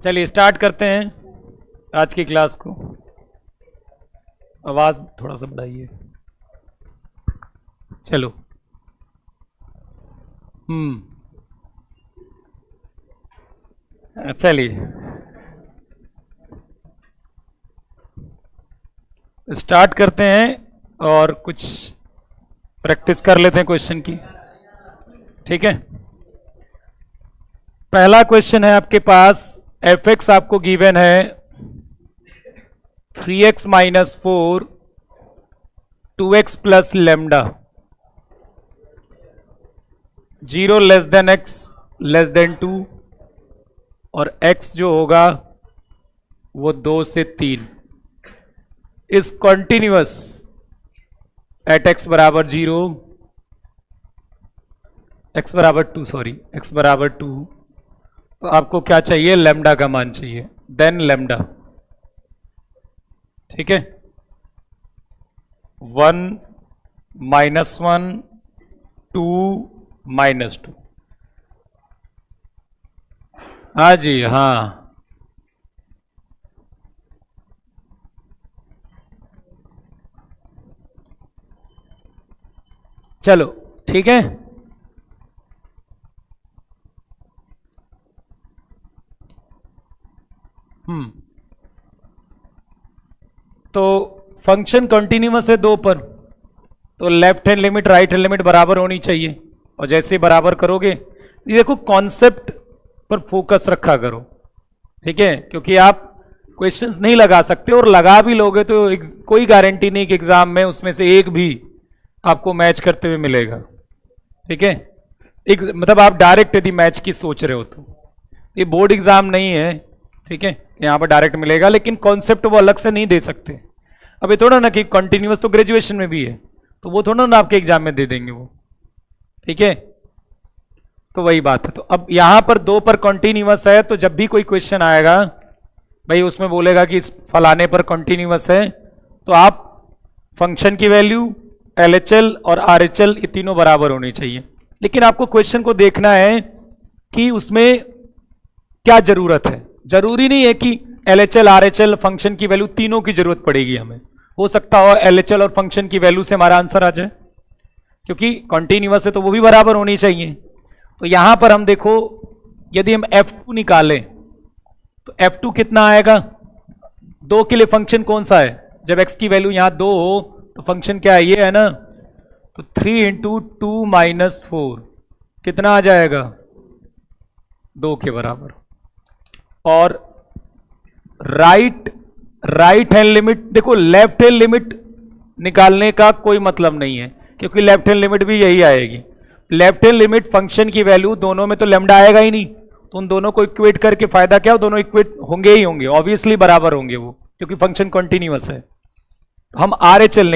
चलिए स्टार्ट करते हैं आज की क्लास को। आवाज थोड़ा सा बढ़ाइए। चलो चलिए स्टार्ट करते हैं और कुछ प्रैक्टिस कर लेते हैं क्वेश्चन की। ठीक है, पहला क्वेश्चन है आपके पास। एफ एक्स आपको गिवन है 3x minus 4 2x plus lambda 0 less than x less then 2 और x जो होगा वो 2 से 3 इज कॉन्टिन्यूअस एट x बराबर 0 x बराबर 2 x बराबर 2। तो आपको क्या चाहिए? लेमडा का मान चाहिए, देन लेमडा। ठीक है, 1 माइनस 1 2 माइनस 2। हाँ जी, हाँ चलो ठीक है। तो फंक्शन कंटिन्यूअस है 2 पर, तो left hand limit right hand limit बराबर होनी चाहिए। और जैसे बराबर करोगे, ये देखो कॉन्सेप्ट पर फोकस रखा करो। ठीक है, क्योंकि आप क्वेश्चंस नहीं लगा सकते, और लगा भी लोगे तो कोई गारंटी नहीं कि एग्जाम में उसमें से एक भी आपको मैच करते हुए मिलेगा। ठीक है, मतलब आप डायरेक्ट यदि मैच की सोच रहे हो तो ये बोर्ड एग्जाम नहीं है। ठीक है, यहां पर डायरेक्ट मिलेगा, लेकिन कॉन्सेप्ट वो अलग से नहीं दे सकते। अब ये थोड़ा ना कि कंटिन्यूअस तो ग्रेजुएशन में भी है, तो वो थोड़ा ना आपके एग्जाम में दे देंगे वो। ठीक है, तो वही बात है। तो अब यहां पर 2 पर कंटिन्यूअस है, तो जब भी कोई क्वेश्चन आएगा भाई उसमें बोलेगा कि इस फलाने पर कंटिन्यूअस है, तो आप फंक्शन की वैल्यू LHL और RHL ये तीनों बराबर होनी चाहिए। लेकिन आपको क्वेश्चन को देखना है कि उसमें क्या जरूरत है। जरूरी नहीं है कि LHL RHL फंक्शन की वैल्यू तीनों की जरूरत पड़ेगी हमें। हो सकता हो LHL और फंक्शन की वैल्यू से हमारा आंसर आ जाए, क्योंकि कंटिन्यूअस है तो वो भी बराबर होनी चाहिए। तो यहां पर हम देखो, यदि हम F2 निकालें तो F2 कितना आएगा? 2 के लिए फंक्शन कौन सा है? जब x की वैल्यू यहां 2 हो तो फंक्शन क्या है? ये है ना। तो 3 इंटू 2 माइनस 4 कितना आ जाएगा? 2 के बराबर। और राइट हैंड लिमिट देखो, लेफ्ट हैंड लिमिट निकालने का कोई मतलब नहीं है, क्योंकि लेफ्ट हैंड लिमिट भी यही आएगी। लेफ्ट हैंड लिमिट फंक्शन की वैल्यू दोनों में तो लेमडा आएगा ही नहीं, तो उन दोनों को इक्वेट करके फायदा क्या हो? दोनों इक्वेट होंगे ही होंगे, ऑब्वियसली बराबर होंगे वो, क्योंकि फंक्शन कंटिन्यूअस है। तो हम RHL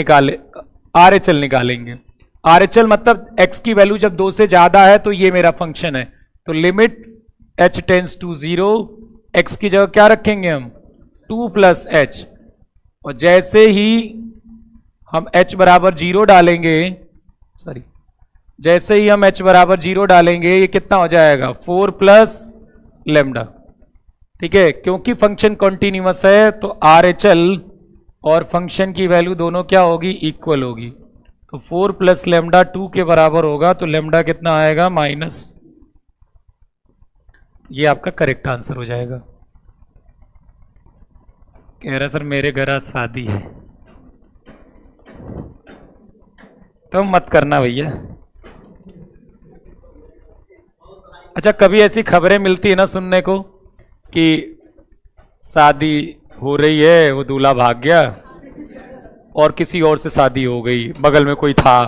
निकालेंगे। RHL मतलब x की वैल्यू जब 2 से ज्यादा है तो ये मेरा फंक्शन है। तो limit h tends to 0, x की जगह क्या रखेंगे हम? 2 प्लस h। और जैसे ही हम h बराबर 0 डालेंगे, जैसे ही हम h बराबर 0 डालेंगे, ये कितना हो जाएगा? 4 प्लस लेमडा। ठीक है, क्योंकि फंक्शन कंटिन्यूअस है तो RHL और फंक्शन की वैल्यू दोनों क्या होगी? इक्वल होगी। तो 4 प्लस लेमडा 2 के बराबर होगा, तो लेमडा कितना आएगा? माइनस। ये आपका करेक्ट आंसर हो जाएगा। कह रहा सर मेरे घर आज शादी है, तो मत करना भैया। अच्छा, कभी ऐसी खबरें मिलती है ना सुनने को कि शादी हो रही है, वो दूल्हा भाग गया और किसी और से शादी हो गई, बगल में कोई था।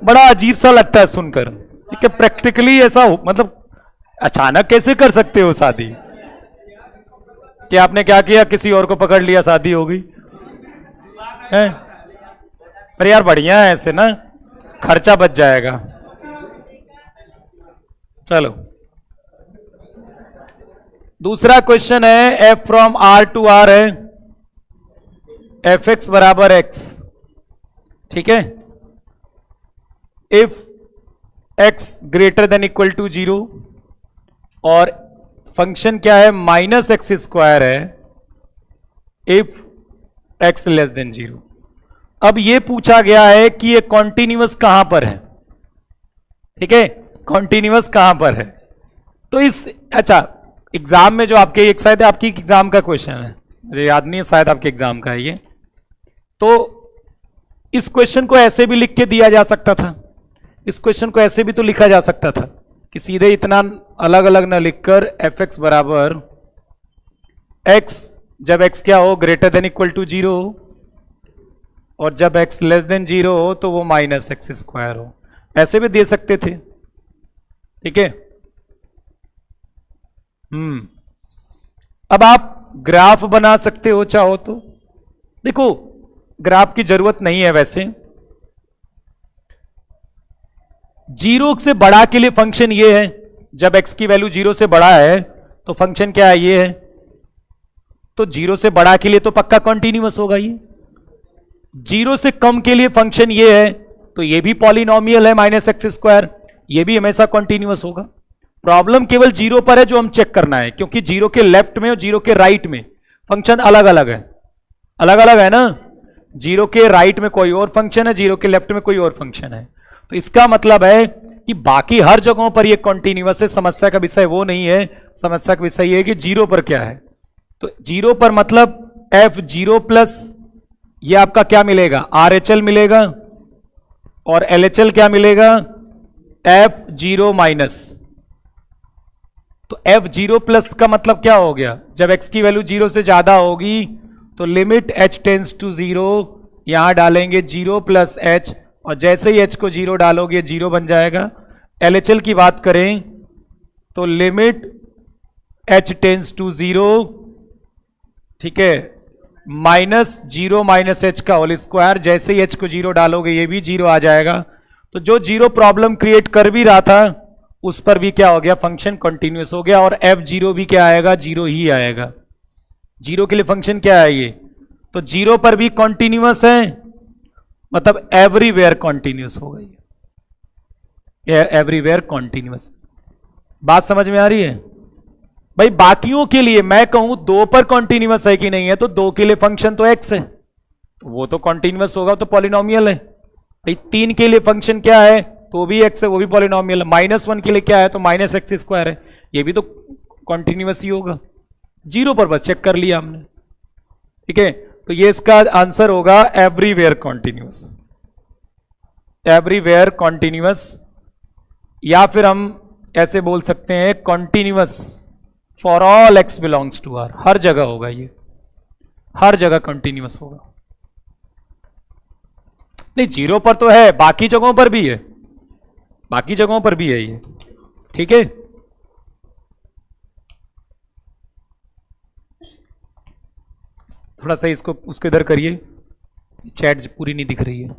बड़ा अजीब सा लगता है सुनकर। ठीक है, प्रैक्टिकली ऐसा हो, मतलब अचानक कैसे कर सकते हो शादी? कि आपने क्या किया? किसी और को पकड़ लिया, शादी हो गई है? पर यार बढ़िया है, ऐसे ना खर्चा बच जाएगा। चलो दूसरा क्वेश्चन है, f from R to R है, fx बराबर x। ठीक है, if x greater than equal to 0 और फंक्शन क्या है, माइनस एक्स स्क्वायर है इफ एक्स लेस देन 0। अब ये पूछा गया है कि ये कॉन्टिन्यूअस कहां पर है, ठीक है, कॉन्टिन्यूअस कहां पर है। तो इस अच्छा एग्जाम में जो आपके एक शायद आपकी एग्जाम का क्वेश्चन है, मुझे याद नहीं है, शायद आपके एग्जाम का है ये। तो इस क्वेश्चन को ऐसे भी लिख के दिया जा सकता था, इस क्वेश्चन को ऐसे भी तो लिखा जा सकता था कि सीधे इतना अलग अलग ना लिखकर एफ एक्स बराबर एक्स जब एक्स क्या हो, ग्रेटर देन इक्वल टू 0 हो, और जब एक्स लेस देन 0 हो तो वो माइनस एक्स स्क्वायर हो, ऐसे भी दे सकते थे, ठीक है। अब आप ग्राफ बना सकते हो चाहो तो। देखो ग्राफ की जरूरत नहीं है वैसे, 0 से बड़ा के लिए फंक्शन ये है, जब x की वैल्यू 0 से बड़ा है तो फंक्शन क्या है, ये है। तो 0 से बड़ा के लिए तो पक्का कॉन्टिन्यूअस होगा ये। 0 से कम के लिए फंक्शन ये है तो ये भी पॉलिनोमियल है माइनस एक्स स्क्वायर, ये भी हमेशा कॉन्टिन्यूअस होगा। प्रॉब्लम केवल 0 पर है जो हम चेक करना है, क्योंकि 0 के लेफ्ट में और 0 के राइट में फंक्शन अलग अलग है, अलग अलग है ना। 0 के राइट में कोई और फंक्शन है, 0 के लेफ्ट में कोई और फंक्शन है। तो इसका मतलब है कि बाकी हर जगहों पर ये कॉन्टिन्यूअस है। समस्या का विषय वो नहीं है, समस्या का विषय ये है कि 0 पर क्या है। तो 0 पर मतलब f0 प्लस ये आपका क्या मिलेगा, RHL मिलेगा, और LHL क्या मिलेगा, f0 माइनस। तो f0 प्लस का मतलब क्या हो गया, जब x की वैल्यू 0 से ज्यादा होगी तो लिमिट h टेंस टू 0, यहां डालेंगे 0 प्लस h, और जैसे ही h को 0 डालोगे 0 बन जाएगा। LHL की बात करें तो लिमिट h टेंस टू 0, ठीक है, माइनस 0 माइनस h का होल स्क्वायर, जैसे ही h को 0 डालोगे ये भी 0 आ जाएगा। तो जो 0 प्रॉब्लम क्रिएट कर भी रहा था उस पर भी क्या हो गया, फंक्शन कंटिन्यूअस हो गया, और f0 भी क्या आएगा, 0 ही आएगा। 0 के लिए फंक्शन क्या है ये, तो 0 पर भी कॉन्टिन्यूअस है, मतलब एवरीवेयर कॉन्टिन्यूअस होगा ये एवरीवेयर कॉन्टिन्यूअस। बात समझ में आ रही है भाई। बाकियों के लिए मैं कहूं 2 पर कॉन्टिन्यूअस है कि नहीं है, तो 2 के लिए फंक्शन तो x है, तो वो तो कॉन्टिन्यूअस होगा, तो पॉलिनोमियल है। भाई 3 के लिए फंक्शन क्या है, तो भी x है, वो भी पॉलिनोमियल है। -1 के लिए क्या है, तो माइनस एक्स स्क्वायर है, ये भी तो कॉन्टिन्यूअस ही होगा। 0 पर बस चेक कर लिया हमने, ठीक है। तो ये इसका आंसर होगा एवरीवेयर कॉन्टिन्यूअस, एवरीवेयर कॉन्टिन्यूअस, या फिर हम ऐसे बोल सकते हैं continuous for all x belongs to R। हर जगह होगा ये, हर जगह कॉन्टिन्यूअस होगा। नहीं 0 पर तो है, बाकी जगहों पर भी है, बाकी जगहों पर भी है ये, ठीक है। थोड़ा सा इसको उसके इधर करिए, चैट पूरी नहीं दिख रही है।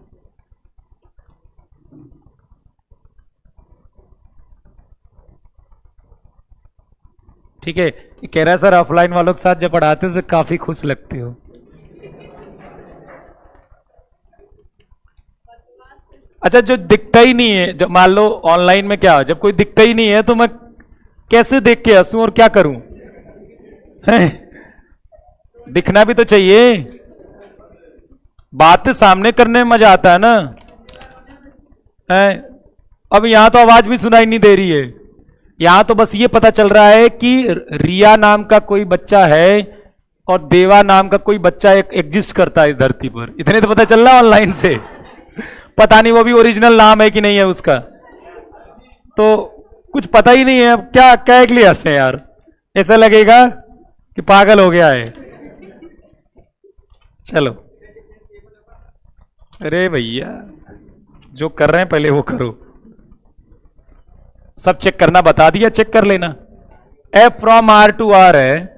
ठीक है, कह रहा है सर ऑफलाइन वालों के साथ जब पढ़ाते तो काफी खुश लगते हो। अच्छा, जो दिखता ही नहीं है, जब मान लो ऑनलाइन में क्या, जब कोई दिखता ही नहीं है तो मैं कैसे देख के हंसूं और क्या करूं, दिखना भी तो चाहिए, बात सामने करने में मजा आता है ना। अब यहां तो आवाज भी सुनाई नहीं दे रही है, यहां तो बस ये पता चल रहा है कि रिया नाम का कोई बच्चा है और देवा नाम का कोई बच्चा एग्जिस्ट करता है इस धरती पर, इतने तो पता चल रहा है ऑनलाइन से। पता नहीं वो भी ओरिजिनल नाम है कि नहीं है उसका, तो कुछ पता ही नहीं है। अब क्या क्या के लिए हंसे यार, ऐसा लगेगा कि पागल हो गया है। चलो, अरे भैया जो कर रहे हैं पहले वो करो, सब चेक करना बता दिया, चेक कर लेना। f from R to R है,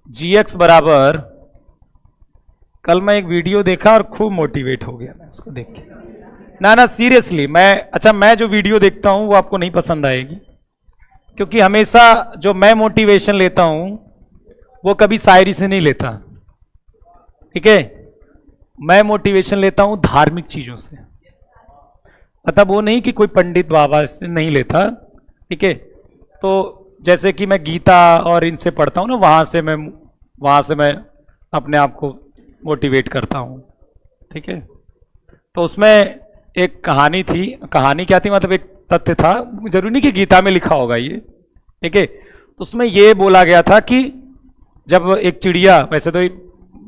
gx बराबर, कल मैं एक वीडियो देखा और खूब मोटिवेट हो गया मैं उसको देख के। ना सीरियसली, मैं जो वीडियो देखता हूं वो आपको नहीं पसंद आएगी, क्योंकि हमेशा जो मैं मोटिवेशन लेता हूं वो कभी शायरी से नहीं लेता, ठीक है। मैं मोटिवेशन लेता हूं धार्मिक चीजों से, मतलब वो नहीं कि कोई पंडित बाबा से नहीं लेता, ठीक है। तो जैसे कि मैं गीता और इनसे पढ़ता हूँ ना, वहां से मैं अपने आप को मोटिवेट करता हूँ, ठीक है। तो उसमें एक कहानी थी, कहानी क्या थी मतलब एक तथ्य था, जरूरी नहीं कि गीता में लिखा होगा ये, ठीक है। तो उसमें ये बोला गया था कि जब एक चिड़िया, वैसे तो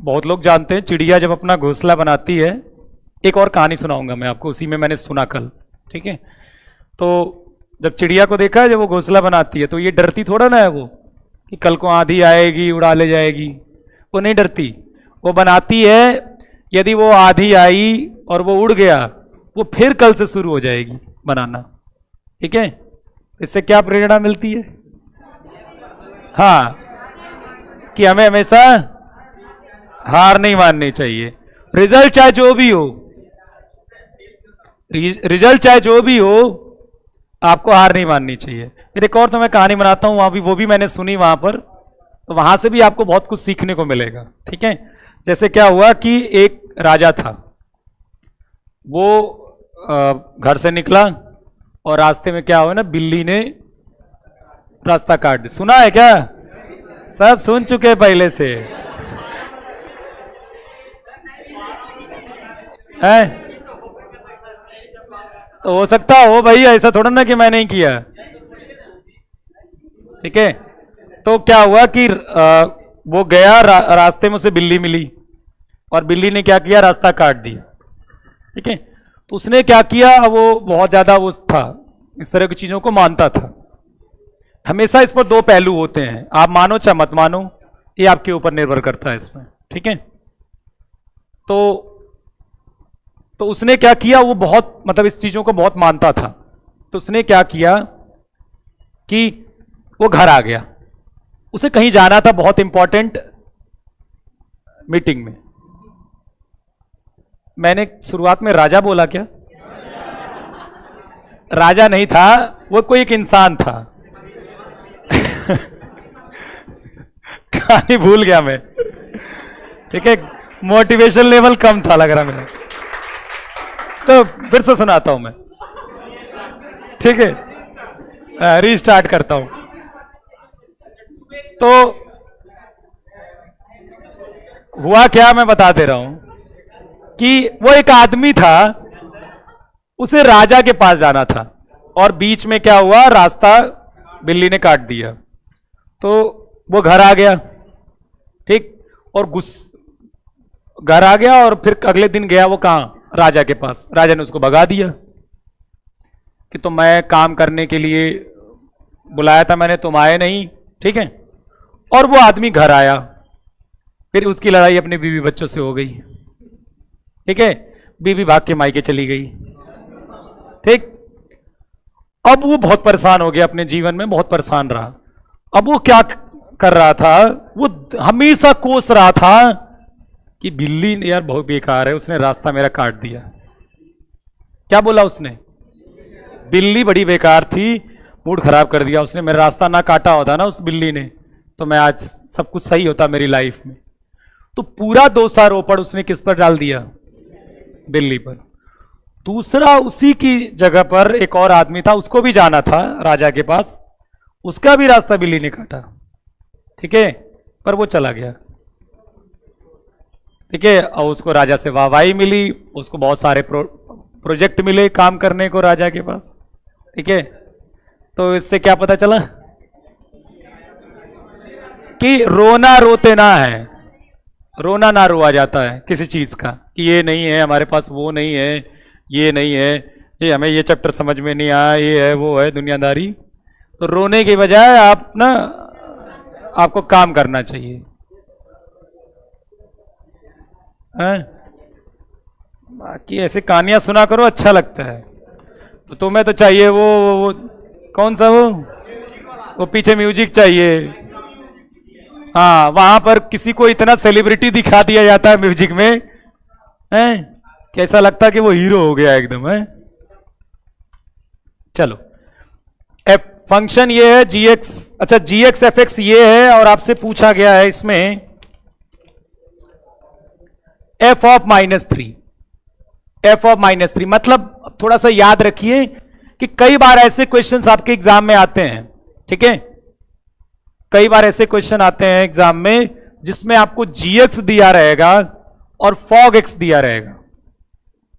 बहुत लोग जानते हैं, चिड़िया जब अपना घोंसला बनाती है, एक और कहानी सुनाऊंगा मैं आपको, उसी में मैंने सुना कल, ठीक है। तो जब चिड़िया को देखा है जब वो घोंसला बनाती है, तो ये डरती थोड़ा ना है वो कि कल को आंधी आएगी उड़ा ले जाएगी, वो नहीं डरती। वो बनाती है, यदि वो आंधी आई और वो उड़ गया, वो फिर कल से शुरू हो जाएगी बनाना, ठीक है। इससे क्या प्रेरणा मिलती है? हाँ, कि हमें हमेशा हार नहीं माननी चाहिए। रिजल्ट चाहे जो भी हो, रिजल्ट चाहे जो भी हो, आपको हार नहीं माननी चाहिए। फिर एक और तो मैं कहानी बनाता हूं, वहां भी, वो भी मैंने सुनी वहां पर, तो वहां से भी आपको बहुत कुछ सीखने को मिलेगा, ठीक है। जैसे क्या हुआ कि एक राजा था, वो घर से निकला और रास्ते में क्या हुआ ना, बिल्ली ने रास्ता काट दिया। सुना है क्या? सब सुन चुके पहले से है? तो हो सकता हो भाई, ऐसा थोड़ा ना कि मैं नहीं किया, ठीक है। तो क्या हुआ कि वो गया, रास्ते में उसे बिल्ली मिली और बिल्ली ने क्या किया, रास्ता काट दिया, ठीक है। तो उसने क्या किया, वो बहुत ज्यादा वो था, इस तरह की चीजों को मानता था। हमेशा इस पर दो पहलू होते हैं, आप मानो चाहे मत मानो, ये आपके ऊपर निर्भर करता है इसमें, ठीक है। तो उसने क्या किया, वो बहुत मतलब इस चीजों को बहुत मानता था। तो उसने क्या किया कि वो घर आ गया, उसे कहीं जाना था, बहुत इंपॉर्टेंट मीटिंग में। मैंने शुरुआत में राजा बोला क्या? राजा नहीं था वो, कोई एक इंसान था। कहानी भूल गया मैं, ठीक है। मोटिवेशन लेवल कम था लग रहा मेरा, तो फिर से सुनाता हूं मैं, ठीक है। रीस्टार्ट करता हूं। तो हुआ क्या, मैं बता दे रहा हूं कि वो एक आदमी था, उसे राजा के पास जाना था, और बीच में क्या हुआ, रास्ता बिल्ली ने काट दिया। तो वो घर आ गया, ठीक, और घर आ गया, और फिर अगले दिन गया वो कहां, राजा के पास। राजा ने उसको भगा दिया कि तो मैं काम करने के लिए बुलाया था मैंने, तुम आए नहीं, ठीक है। और वो आदमी घर आया, फिर उसकी लड़ाई अपने बीवी बच्चों से हो गई, ठीक है। बीवी भाग के मायके चली गई, ठीक। अब वो बहुत परेशान हो गया, अपने जीवन में बहुत परेशान रहा। अब वो क्या कर रहा था, वो हमेशा कोस रहा था कि बिल्ली यार बहुत बेकार है, उसने रास्ता मेरा काट दिया। क्या बोला उसने? बिल्ली बड़ी बेकार थी, मूड खराब कर दिया उसने, मेरा रास्ता ना काटा होता ना उस बिल्ली ने, तो मैं आज सब कुछ सही होता मेरी लाइफ में। तो पूरा दोषारोपण उसने किस पर डाल दिया? बिल्ली पर। दूसरा, उसी की जगह पर एक और आदमी था, उसको भी जाना था राजा के पास, उसका भी रास्ता बिल्ली ने काटा, ठीक है, पर वो चला गया, ठीक है। और उसको राजा से वाहवाही मिली, उसको बहुत सारे प्रोजेक्ट मिले काम करने को राजा के पास, ठीक है। तो इससे क्या पता चला कि रोना रोते ना है, रोना ना रोआ जाता है किसी चीज का, कि ये नहीं है हमारे पास, वो नहीं है, ये नहीं है, ये हमें ये चैप्टर समझ में नहीं आया, ये है वो है दुनियादारी। तो रोने के बजाय आप ना, आपको काम करना चाहिए, हैं? बाकी ऐसे कहानियां सुना करो, अच्छा लगता है। तो तुम्हें तो चाहिए वो कौन सा वो पीछे म्यूजिक चाहिए, हाँ, वहां पर किसी को इतना सेलिब्रिटी दिखा दिया जाता है म्यूजिक में, हैं? कैसा लगता है कि वो हीरो हो गया एकदम, है। चलो, एफ फंक्शन ये है gx, अच्छा gx fx ये है, और आपसे पूछा गया है इसमें f ऑफ -3, एफ ऑफ -3। मतलब थोड़ा सा याद रखिए कि कई बार ऐसे क्वेश्चंस आपके एग्जाम में आते हैं, ठीक है, कई बार ऐसे क्वेश्चन आते हैं एग्जाम में जिसमें आपको gx दिया रहेगा और fog x दिया रहेगा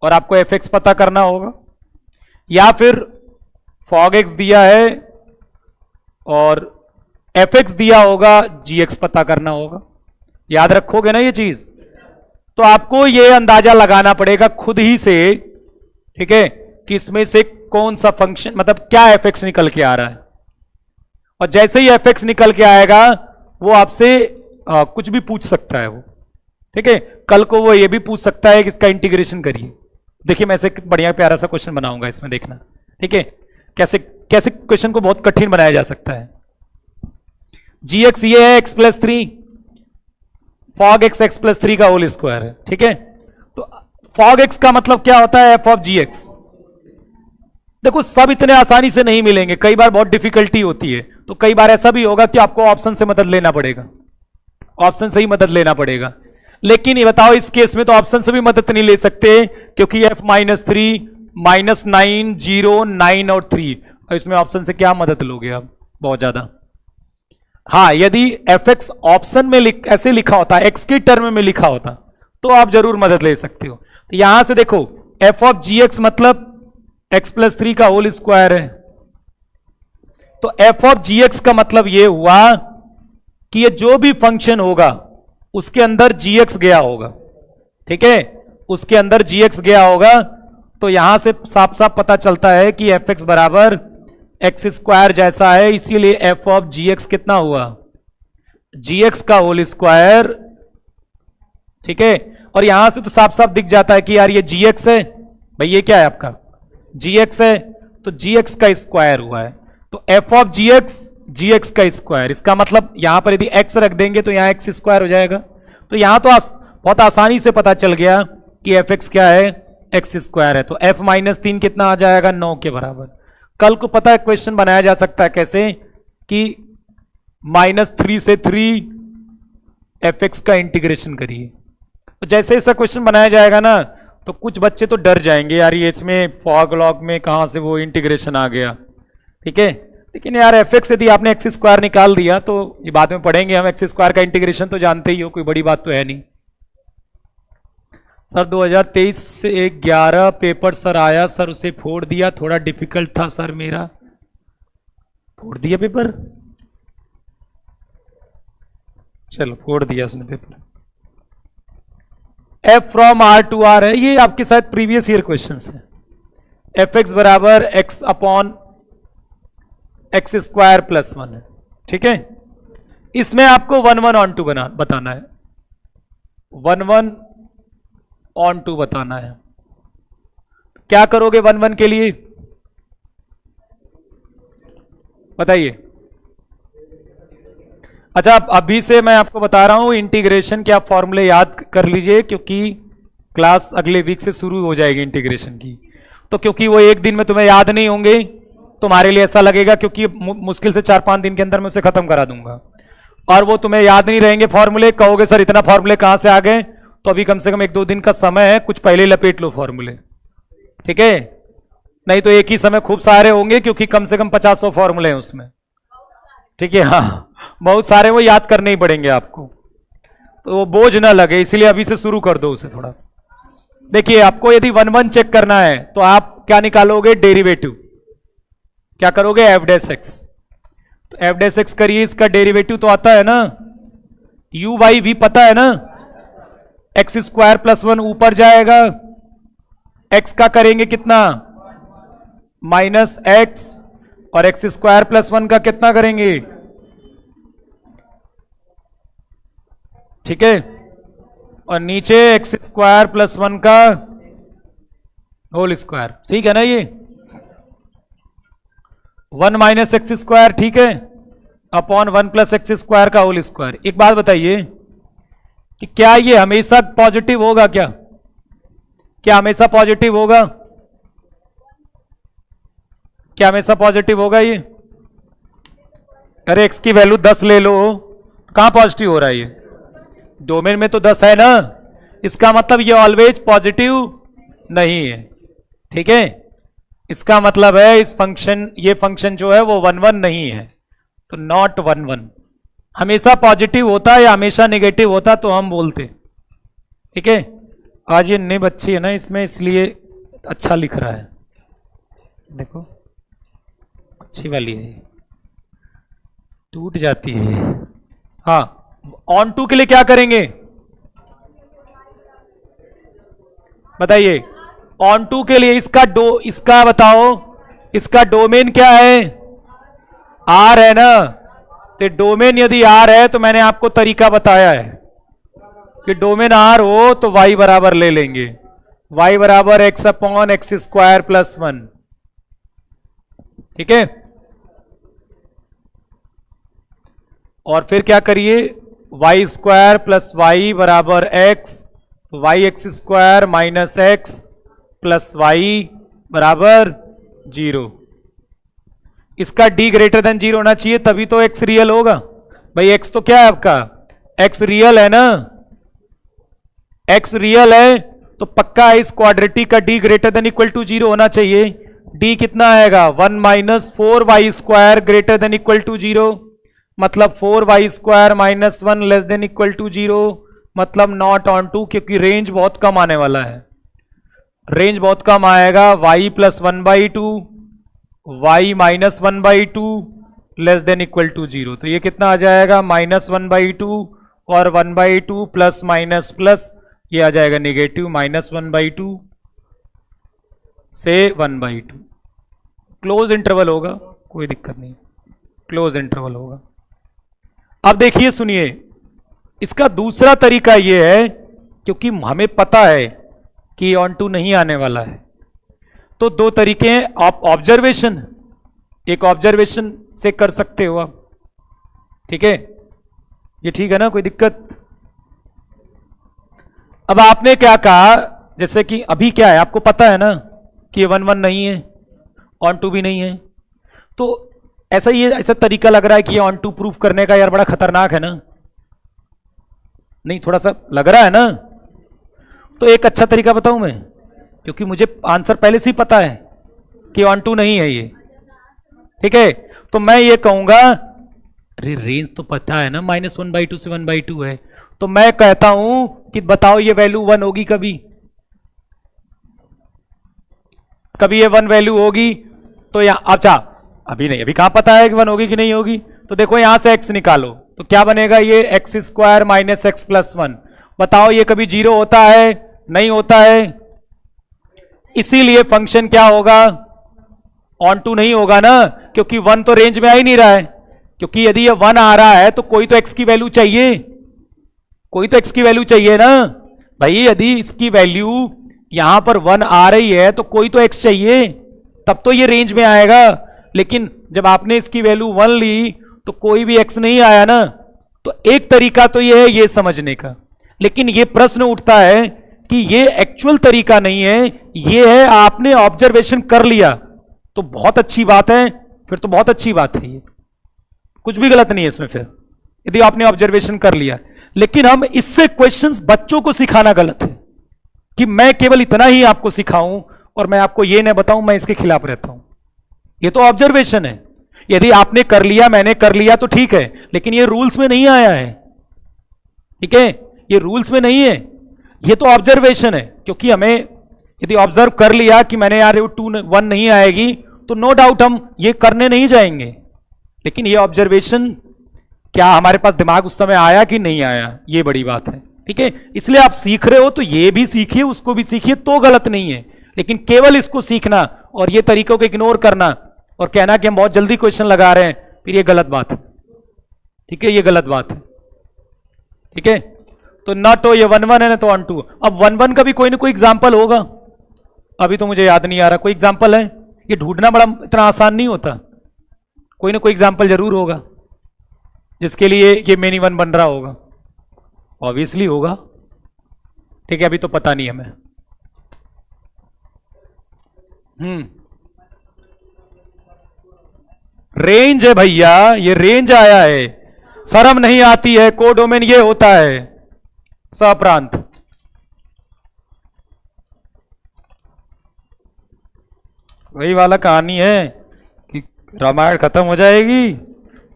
और आपको fx पता करना होगा, या फिर fog x दिया है और fx दिया होगा, gx पता करना होगा। याद रखोगे ना ये चीज? तो आपको ये अंदाजा लगाना पड़ेगा खुद ही से, ठीक है, कि इसमें से कौन सा फंक्शन, मतलब क्या fx निकल के आ रहा है। और जैसे ही fx निकल के आएगा वो आपसे कुछ भी पूछ सकता है वो, ठीक है। कल को वो ये भी पूछ सकता है कि इसका इंटीग्रेशन करिए। देखिए मैं ऐसे बढ़िया प्यारा सा क्वेश्चन बनाऊंगा इसमें, देखना, ठीक है, कैसे कैसे क्वेश्चन को बहुत कठिन बनाया जा सकता है। gx ये है x+3, fog x x+3 का होल स्क्वायर है, ठीक है। तो fog x का मतलब क्या होता है? f of gx। देखो सब इतने आसानी से नहीं मिलेंगे, कई बार बहुत डिफिकल्टी होती है, तो कई बार ऐसा भी होगा कि आपको ऑप्शन से मदद लेना पड़ेगा, ऑप्शन से ही मदद लेना पड़ेगा। लेकिन ये बताओ इस केस में तो ऑप्शन से भी मदद नहीं ले सकते, क्योंकि f -3 -9 0 9 और 3, और इसमें ऑप्शन से क्या मदद लोगे आप? बहुत ज्यादा। हाँ, यदि fx ऑप्शन में ऐसे लिखा होता, x के टर्म में लिखा होता, तो आप जरूर मदद ले सकते हो। तो यहां से देखो f ऑफ gx मतलब x+3 का होल स्क्वायर है, तो f ऑफ gx का मतलब यह हुआ कि ये जो भी फंक्शन होगा उसके अंदर gx गया होगा, ठीक है, उसके अंदर gx गया होगा। तो यहां से साफ साफ पता चलता है कि fx बराबर x² जैसा है, इसीलिए f ऑफ gx कितना हुआ? gx का होल स्क्वायर, ठीक है। और यहां से तो साफ साफ दिख जाता है कि यार ये gx है, भाई ये क्या है आपका? gx है, तो gx का स्क्वायर हुआ है, तो f ऑफ gx का स्क्वायर। इसका मतलब यहां पर यदि x रख देंगे तो यहां x² हो जाएगा। तो यहां तो बहुत आसानी से पता चल गया कि fx क्या है? x² है। तो f -3 कितना आ जाएगा? 9 के बराबर। कल को पता है क्वेश्चन बनाया जा सकता है कैसे कि -3 से 3 fx का इंटीग्रेशन करिए। तो जैसे ऐसा क्वेश्चन बनाया जाएगा ना, तो कुछ बच्चे तो डर जाएंगे, यार ये इसमें फॉग लॉग में कहां से वो इंटीग्रेशन आ गया, ठीक है। लेकिन यार fx यदि आपने x² निकाल दिया तो ये बाद में पढ़ेंगे हम, x² का इंटीग्रेशन तो जानते ही हो, कोई बड़ी बात तो है नहीं। सर 2023 से 11 पेपर सर आया सर, उसे फोड़ दिया, थोड़ा डिफिकल्ट था सर मेरा। फोड़ दिया पेपर? चलो फोड़ दिया उसने paper. f from r to r है, ये आपके साथ प्रीवियस ईयर क्वेश्चन है। fx बराबर x अपॉन x² + 1 है, ठीक है। इसमें आपको 1 1 ऑन 2 बताना है, 1 1 ऑन 2 बताना है। क्या करोगे 1 1 के लिए? बताइए। अच्छा, अभी से मैं आपको बता रहा हूं इंटीग्रेशन के आप फॉर्मूले याद कर लीजिए, क्योंकि क्लास अगले वीक से शुरू हो जाएगी इंटीग्रेशन की। तो क्योंकि वो एक दिन में तुम्हें याद नहीं होंगे, तुम्हारे लिए ऐसा लगेगा क्योंकि मुश्किल से 4-5 दिन के अंदर मैं उसे खत्म करा दूंगा, और वो तुम्हें याद नहीं रहेंगे फॉर्मूले। कहोगे सर इतना फॉर्मूले कहां से आ गए? तो अभी कम से कम 1-2 दिन का समय है, कुछ पहले लपेट लो फॉर्मूले, ठीक है। नहीं तो एक ही समय खूब सारे होंगे, क्योंकि कम से कम 50-100 फॉर्मूले हैं उसमें, ठीक है। हाँ, बहुत सारे, वो याद करने ही पड़ेंगे आपको, तो वो बोझ ना लगे, इसलिए अभी से शुरू कर दो उसे थोड़ा। देखिए आपको यदि 1 1 चेक करना है तो आप क्या निकालोगे? डेरिवेटिव। क्या करोगे? f'(x). तो f'(x) करिए, इसका डेरिवेटिव तो आता है ना, u/v पता है ना, x² + 1 ऊपर जाएगा, x का करेंगे कितना? -x, और x² + 1 का कितना करेंगे? ठीक है, और नीचे x² + 1 का होल स्क्वायर, ठीक है ना। ये 1 - x², ठीक है, अपॉन 1 + x² का होल स्क्वायर। एक बात बताइए कि क्या ये हमेशा पॉजिटिव होगा? क्या हमेशा पॉजिटिव होगा? क्या हमेशा पॉजिटिव होगा ये? अरे x की वैल्यू 10 ले लो, कहां पॉजिटिव हो रहा है ये? डोमेन में तो 10 है ना, इसका मतलब ये ऑलवेज पॉजिटिव नहीं है। ठीक है, इसका मतलब है इस फंक्शन, ये फंक्शन जो है वो 1 1 नहीं है, तो नॉट 1 1। हमेशा पॉजिटिव होता या हमेशा नेगेटिव होता तो हम बोलते। ठीक है, आज ये निब अच्छी है ना इसमें, इसलिए अच्छा लिख रहा है। देखो अच्छी वाली है, टूट जाती है। हाँ, ऑन टू के लिए क्या करेंगे बताइए? ऑन टू के लिए इसका बताओ, इसका डोमेन क्या है? आर है ना, तो डोमेन यदि आर है तो मैंने आपको तरीका बताया है कि डोमेन आर हो तो y बराबर ले लेंगे, y बराबर x upon x square plus 1। ठीक है, और फिर क्या करिए, वाई स्क्वायर प्लस वाई बराबर एक्स, तो y x square minus x plus y बराबर 0। इसका d ग्रेटर देन 0 होना चाहिए, तभी तो x रियल होगा। भाई x तो क्या है आपका, x रियल है ना, x रियल है तो पक्का इस क्वाड्रेटिक का d greater than equal to 0 होना चाहिए। d कितना आएगा, 1 minus 4y square greater than equal to 0, मतलब 4y square minus 1 less than equal to 0, मतलब नॉट ऑन टू, क्योंकि रेंज बहुत कम आने वाला है। रेंज बहुत कम आएगा, y plus 1/2 y minus 1/2 less than equal to 0, तो ये कितना आ जाएगा, माइनस 1/2 और 1/2 प्लस माइनस प्लस, ये आ जाएगा नेगेटिव, माइनस 1/2 से 1/2। क्लोज इंटरवल होगा, कोई दिक्कत नहीं, क्लोज इंटरवल होगा। अब देखिए सुनिए, इसका दूसरा तरीका यह है, क्योंकि हमें पता है कि ऑन टू नहीं आने वाला है, तो दो तरीके हैं। आप ऑब्जर्वेशन, एक ऑब्जर्वेशन से कर सकते हो आप। ठीक है, ये ठीक है ना, कोई दिक्कत? अब आपने क्या कहा, जैसे कि अभी क्या है आपको पता है ना कि ये 1 1 नहीं है, ऑन टू भी नहीं है, तो ऐसा ये ऐसा तरीका लग रहा है कि ये ऑन टू प्रूफ करने का यार बड़ा खतरनाक है ना, नहीं थोड़ा सा लग रहा है ना? तो एक अच्छा तरीका बताऊं मैं, क्योंकि मुझे आंसर पहले से ही पता है कि ऑन टू नहीं है ये। ठीक है, तो मैं ये कहूंगा, अरे रेंज तो पता है ना, माइनस 1/2 से 1/2 है, तो मैं कहता हूं कि बताओ ये वैल्यू 1 होगी कभी? कभी ये 1 वैल्यू होगी? तो यहां अच्छा अभी नहीं, अभी कहां पता है कि 1 होगी कि नहीं होगी? तो देखो यहां से x निकालो तो क्या बनेगा, ये x square minus x plus 1। बताओ ये कभी 0 होता है? नहीं होता है, इसीलिए फंक्शन क्या होगा, ऑन टू नहीं होगा ना, क्योंकि 1 तो रेंज में आ ही नहीं रहा है। क्योंकि यदि ये 1 आ रहा है तो कोई तो x की वैल्यू चाहिए, कोई तो x की वैल्यू चाहिए ना भाई। यदि इसकी वैल्यू यहां पर 1 आ रही है तो कोई तो x चाहिए, तब तो ये रेंज में आएगा। लेकिन जब आपने इसकी वैल्यू 1 ली तो कोई भी x नहीं आया ना। तो एक तरीका तो ये है ये समझने का, लेकिन ये प्रश्न उठता है कि ये एक्चुअल तरीका नहीं है, ये है आपने ऑब्जर्वेशन कर लिया तो बहुत अच्छी बात है, फिर तो बहुत अच्छी बात है, ये कुछ भी गलत नहीं है इसमें फिर, यदि आपने ऑब्जर्वेशन कर लिया। लेकिन हम इससे क्वेश्चंस बच्चों को सिखाना गलत है कि मैं केवल इतना ही आपको सिखाऊं और मैं आपको ये नहीं बताऊं मैं इसके खिलाफ रहता हूं। ये तो ऑब्जर्वेशन है, यदि आपने कर लिया मैंने कर लिया तो ठीक है, लेकिन ये रूल्स में नहीं आया है। ठीक है, ये रूल्स में नहीं है, ये तो ऑब्जर्वेशन है। क्योंकि हमें यदि ऑब्जर्व कर लिया कि मैंने यार 2 1 नहीं आएगी तो नो डाउट हम ये करने नहीं जाएंगे। लेकिन ये ऑब्जर्वेशन क्या हमारे पास दिमाग उस समय आया कि नहीं आया, ये बड़ी बात है। ठीक है, इसलिए आप सीख रहे हो तो ये भी सीखिए उसको भी सीखिए, तो गलत नहीं है। लेकिन केवल इसको सीखना और ये तरीकों को इग्नोर करना और कहना कि हम बहुत जल्दी क्वेश्चन लगा रहे हैं, फिर ये गलत बात है। ठीक है, ये गलत बात है। ठीक है, तो ना तो ये 1 1 है ना तो ऑन टू। अब 1 1 का भी कोई ना कोई एग्जाम्पल होगा, अभी तो मुझे याद नहीं आ रहा कोई एग्जाम्पल है। ये ढूंढना बड़ा इतना आसान नहीं होता, कोई ना कोई एग्जाम्पल जरूर होगा जिसके लिए ये मेनी 1 बन रहा होगा, ऑब्वियसली होगा। ठीक है, अभी तो पता नहीं हमें। रेंज है भैया, ये रेंज आया है, शर्म नहीं आती है, कोडोमेन ये होता है, सप्रांत। वही वाला कहानी है कि रामायण खत्म हो जाएगी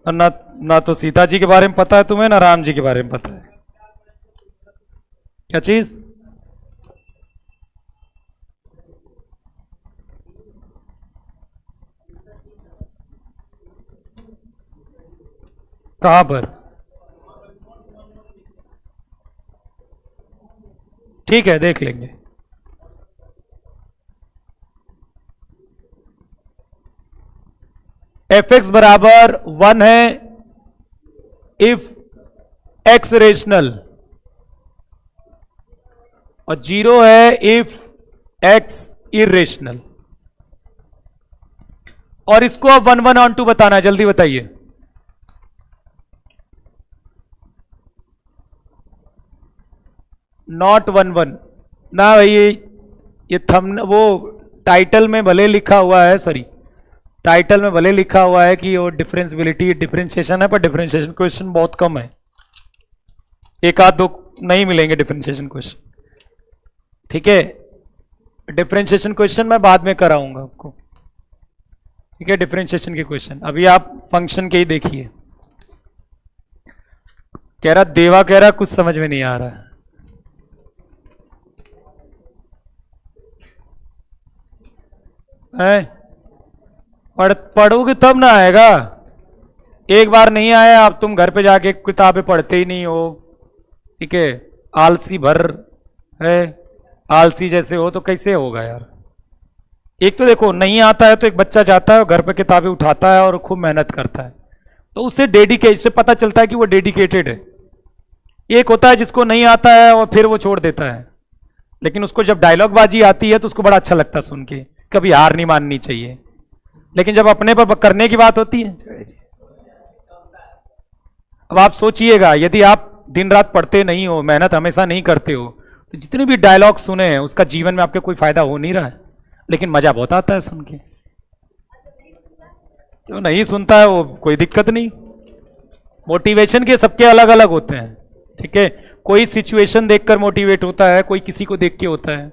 और ना तो सीता जी के बारे में पता है तुम्हें, ना राम जी के बारे में पता है। क्या चीज? कहां पर? ठीक है, देख लेंगे। fx बराबर 1 है इफ x रेशनल, और 0 है इफ x इरेशनल। और इसको अब 1 1 ऑन 2 बताना है, जल्दी बताइए। नॉट 1 1 ना भाई, ये थंब वो टाइटल में भले लिखा हुआ है, सॉरी टाइटल में भले लिखा हुआ है कि वो डिफरेंशियबिलिटी डिफरेंशिएशन है, पर डिफरेंशिएशन क्वेश्चन बहुत कम है, एक आध दो नहीं मिलेंगे डिफरेंशिएशन क्वेश्चन। ठीक है, डिफरेंशिएशन क्वेश्चन मैं बाद में कराऊंगा आपको। ठीक है, डिफरेंशिएशन के क्वेश्चन अभी आप फंक्शन के ही देखिए। कह रहा देवा, कह रहा कुछ समझ में नहीं आ रहा है। पढ़ोगे तब ना आएगा, एक बार नहीं आया आप तुम घर पे जाके किताबें पढ़ते ही नहीं हो। ठीक है, आलसी भर है, आलसी जैसे हो तो कैसे होगा यार। एक तो देखो नहीं आता है तो एक बच्चा जाता है और घर पे किताबें उठाता है और खूब मेहनत करता है, तो उससे डेडिकेट से पता चलता है कि वो डेडिकेटेड है। एक होता है जिसको नहीं आता है और फिर वो छोड़ देता है, लेकिन उसको जब डायलॉग बाजी आती है तो उसको बड़ा अच्छा लगता है सुन के, कभी हार नहीं माननी चाहिए। लेकिन जब अपने पर करने की बात होती है, अब आप सोचिएगा यदि आप दिन रात पढ़ते नहीं हो, मेहनत हमेशा नहीं करते हो, तो जितने भी डायलॉग सुने हैं उसका जीवन में आपके कोई फायदा हो नहीं रहा है, लेकिन मजा बहुत आता है सुन के। तो नहीं सुनता है वो कोई दिक्कत नहीं, मोटिवेशन के सबके अलग अलग होते हैं। ठीक है, कोई सिचुएशन देखकर मोटिवेट होता है, कोई किसी को देख के होता है।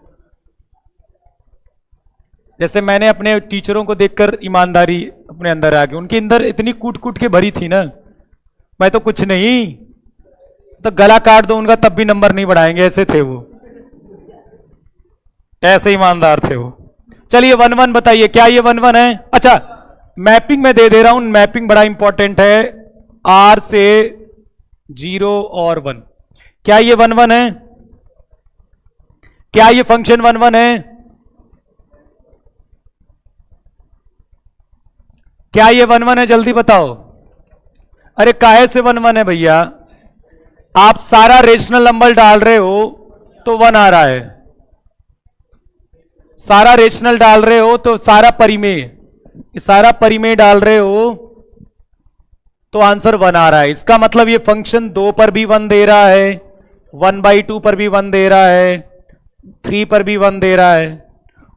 जैसे मैंने अपने टीचरों को देखकर ईमानदारी अपने अंदर आ गई, उनके अंदर इतनी कूट कूट के भरी थी ना, मैं तो कुछ नहीं, तो गला काट दो उनका तब भी नंबर नहीं बढ़ाएंगे, ऐसे थे वो, ऐसे ईमानदार थे वो। चलिए 1 1 बताइए, क्या ये 1 1 है? अच्छा मैपिंग में दे रहा हूं, मैपिंग बड़ा इंपॉर्टेंट है, R से 0 और 1। क्या ये 1 1 है? क्या ये फंक्शन 1 1 है? क्या ये 1 1 है? जल्दी बताओ। अरे काहे से 1 1 है भैया? आप सारा रेशनल नंबर डाल रहे हो तो 1 आ रहा है, सारा रेशनल डाल रहे हो तो सारा परिमेय, सारा परिमेय डाल रहे हो तो आंसर 1 आ रहा है। इसका मतलब ये फंक्शन 2 पर भी 1 दे रहा है, 1/2 पर भी 1 दे रहा है, 3 पर भी 1 दे रहा है,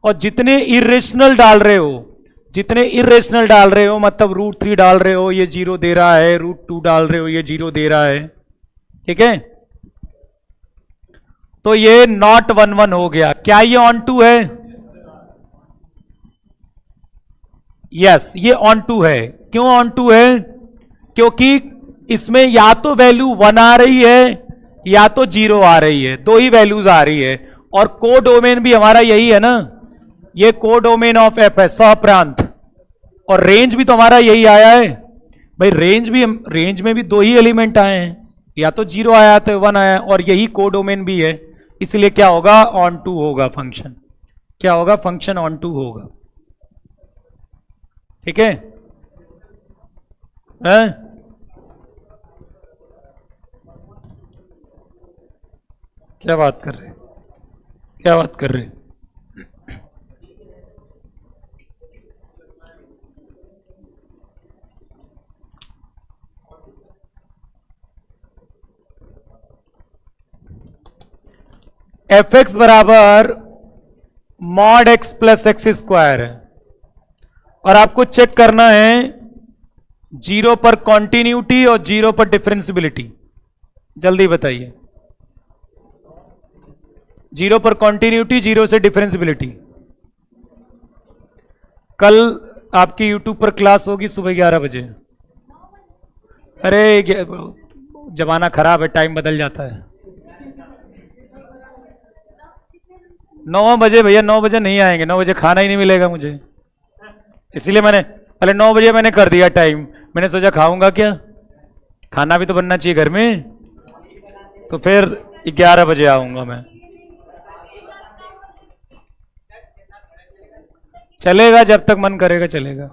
और जितने इरेशनल डाल रहे हो, जितने इरेशनल डाल रहे हो, मतलब √3 डाल रहे हो ये 0 दे रहा है, √2 डाल रहे हो ये 0 दे रहा है। ठीक है, तो ये नॉट 1 1 हो गया। क्या ये ऑन टू है? यस, ये ऑन टू है। क्यों ऑन टू है? क्योंकि इसमें या तो वैल्यू 1 आ रही है या तो 0 आ रही है, दो ही वैल्यूज आ रही है, और कोडोमेन भी हमारा यही है ना, ये कोडोमेन ऑफ एफ है, सहप्रांत, और रेंज भी तो हमारा यही आया है भाई। रेंज में भी दो ही एलिमेंट आए हैं, या तो 0 आया तो 1 आया, और यही कोडोमेन भी है, इसलिए क्या होगा? ऑन टू होगा फंक्शन। क्या होगा? फंक्शन ऑन टू होगा। ठीक है, क्या बात कर रहे, क्या बात कर रहे? एफ एक्स बराबर mod x plus x square है, और आपको चेक करना है 0 पर कॉन्टिन्यूटी और 0 पर डिफरेंशियबिलिटी। जल्दी बताइए, 0 पर कॉन्टिन्यूटी, 0 से डिफरेंशियबिलिटी। कल आपकी यूट्यूब पर क्लास होगी सुबह 11 बजे। अरे जमाना खराब है, टाइम बदल जाता है। 9 बजे भैया, 9 बजे नहीं आएंगे, 9 बजे खाना ही नहीं मिलेगा मुझे, इसीलिए मैंने पहले 9 बजे मैंने कर दिया टाइम। मैंने सोचा खाऊंगा क्या, खाना भी तो बनना चाहिए घर में, तो फिर 11 बजे आऊंगा मैं। चलेगा, जब तक मन करेगा चलेगा।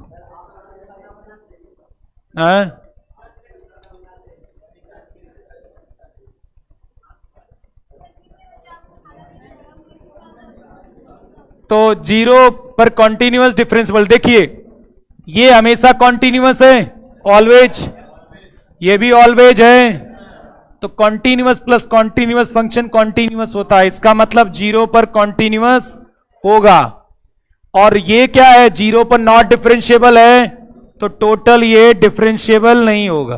हाँ तो जीरो पर कॉन्टिन्यूअस डिफरेंशियल, देखिए ये हमेशा कॉन्टिन्यूअस है, ऑलवेज, ये भी ऑलवेज है, तो continuous plus continuous function continuous होता है, इसका मतलब जीरो पर कॉन्टिन्यूअस होगा। और ये क्या है, जीरो पर नॉट डिफरेंशिएबल है, तो टोटल ये डिफरेंशिएबल नहीं होगा,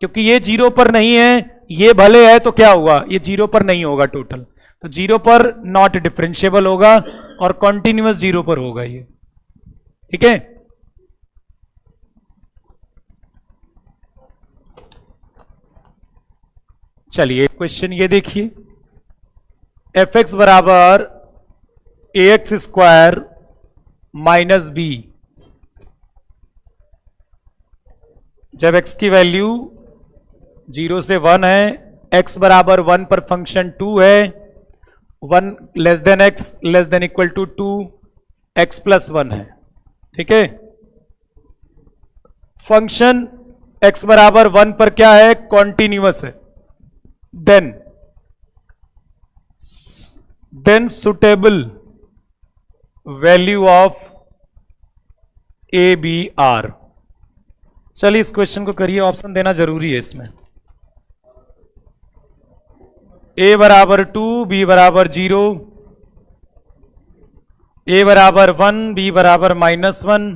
क्योंकि ये जीरो पर नहीं है, ये भले है तो क्या हुआ, ये जीरो पर नहीं होगा टोटल, तो जीरो पर नॉट डिफरेंशिएबल होगा और कॉन्टिन्यूअस जीरो पर होगा ये। ठीक है, चलिए क्वेश्चन ये देखिए, एफ एक्स बराबर ए एक्स स्क्वायर माइनस बी, जब x की वैल्यू 0 से 1 है, x बराबर 1 पर फंक्शन 2 है, 1 less than x less than equal to 2, x plus 1 है। ठीक है, फंक्शन x बराबर 1 पर क्या है, कॉन्टिन्यूअस है, then suitable value of A B are. चलिए इस क्वेश्चन को करिए, ऑप्शन देना जरूरी है इसमें। a बराबर 2, b बराबर 0, a बराबर 1, b बराबर -1,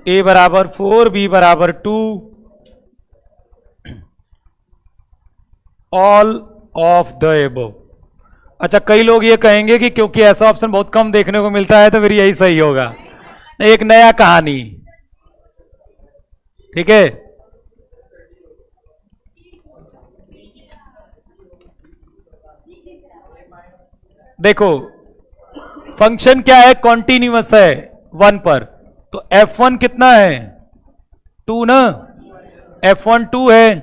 a बराबर 4, b बराबर 2, ऑल ऑफ द एबव। अच्छा, कई लोग ये कहेंगे कि क्योंकि ऐसा ऑप्शन बहुत कम देखने को मिलता है तो फिर यही सही होगा, एक नया कहानी। ठीक है, देखो फंक्शन क्या है, कॉन्टिन्यूअस है 1 पर, तो f1 कितना है, 2 ना, f1 2 है।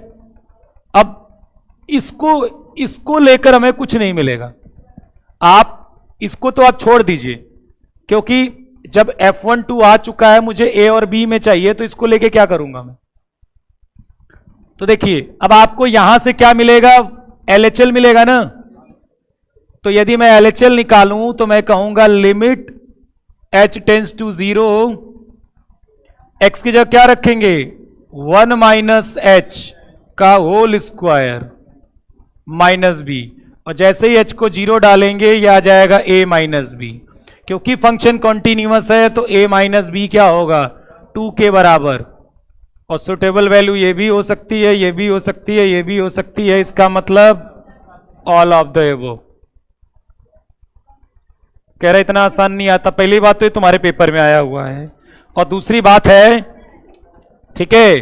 अब इसको लेकर हमें कुछ नहीं मिलेगा, आप इसको तो आप छोड़ दीजिए, क्योंकि जब f1 2 आ चुका है, मुझे a और b में चाहिए, तो इसको लेके क्या करूंगा मैं। तो देखिए अब आपको यहां से क्या मिलेगा, LHL मिलेगा ना, तो यदि मैं LHL निकालूं तो मैं कहूंगा limit h tends to 0, x की जगह क्या रखेंगे, 1 माइनस h का होल स्क्वायर माइनस b, और जैसे ही h को 0 डालेंगे ये आ जाएगा a माइनस b, क्योंकि फंक्शन कॉन्टिन्यूअस है तो a माइनस बी क्या होगा, 2 के बराबर, और सुटेबल वैल्यू ये भी हो सकती है, ये भी हो सकती है, ये भी हो सकती है, इसका मतलब ऑल ऑफ द एबव। कह रहे इतना आसान नहीं आता, पहली बात तो ये तुम्हारे पेपर में आया हुआ है, और दूसरी बात है, ठीक है,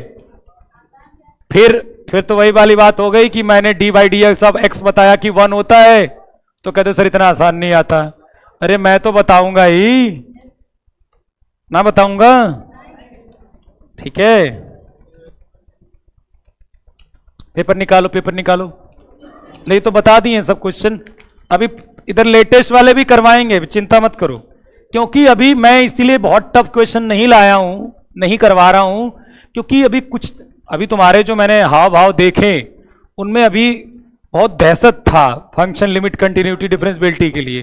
फिर तो वही वाली बात हो गई कि मैंने D by D x of x बताया कि 1 होता है, तो कहते सर इतना आसान नहीं आता। अरे मैं तो बताऊंगा ही ना, बताऊंगा, ठीक है, पेपर निकालो, पेपर निकालो, नहीं तो बता दिए सब क्वेश्चन, अभी इधर लेटेस्ट वाले भी करवाएंगे, चिंता मत करो, क्योंकि अभी मैं इसीलिए बहुत टफ क्वेश्चन नहीं लाया हूं, नहीं करवा रहा हूं, क्योंकि अभी तुम्हारे जो मैंने हाव भाव देखे उनमें अभी बहुत दहशत था फंक्शन लिमिट कंटिन्यूटी डिफरेंशियबिलिटी के लिए,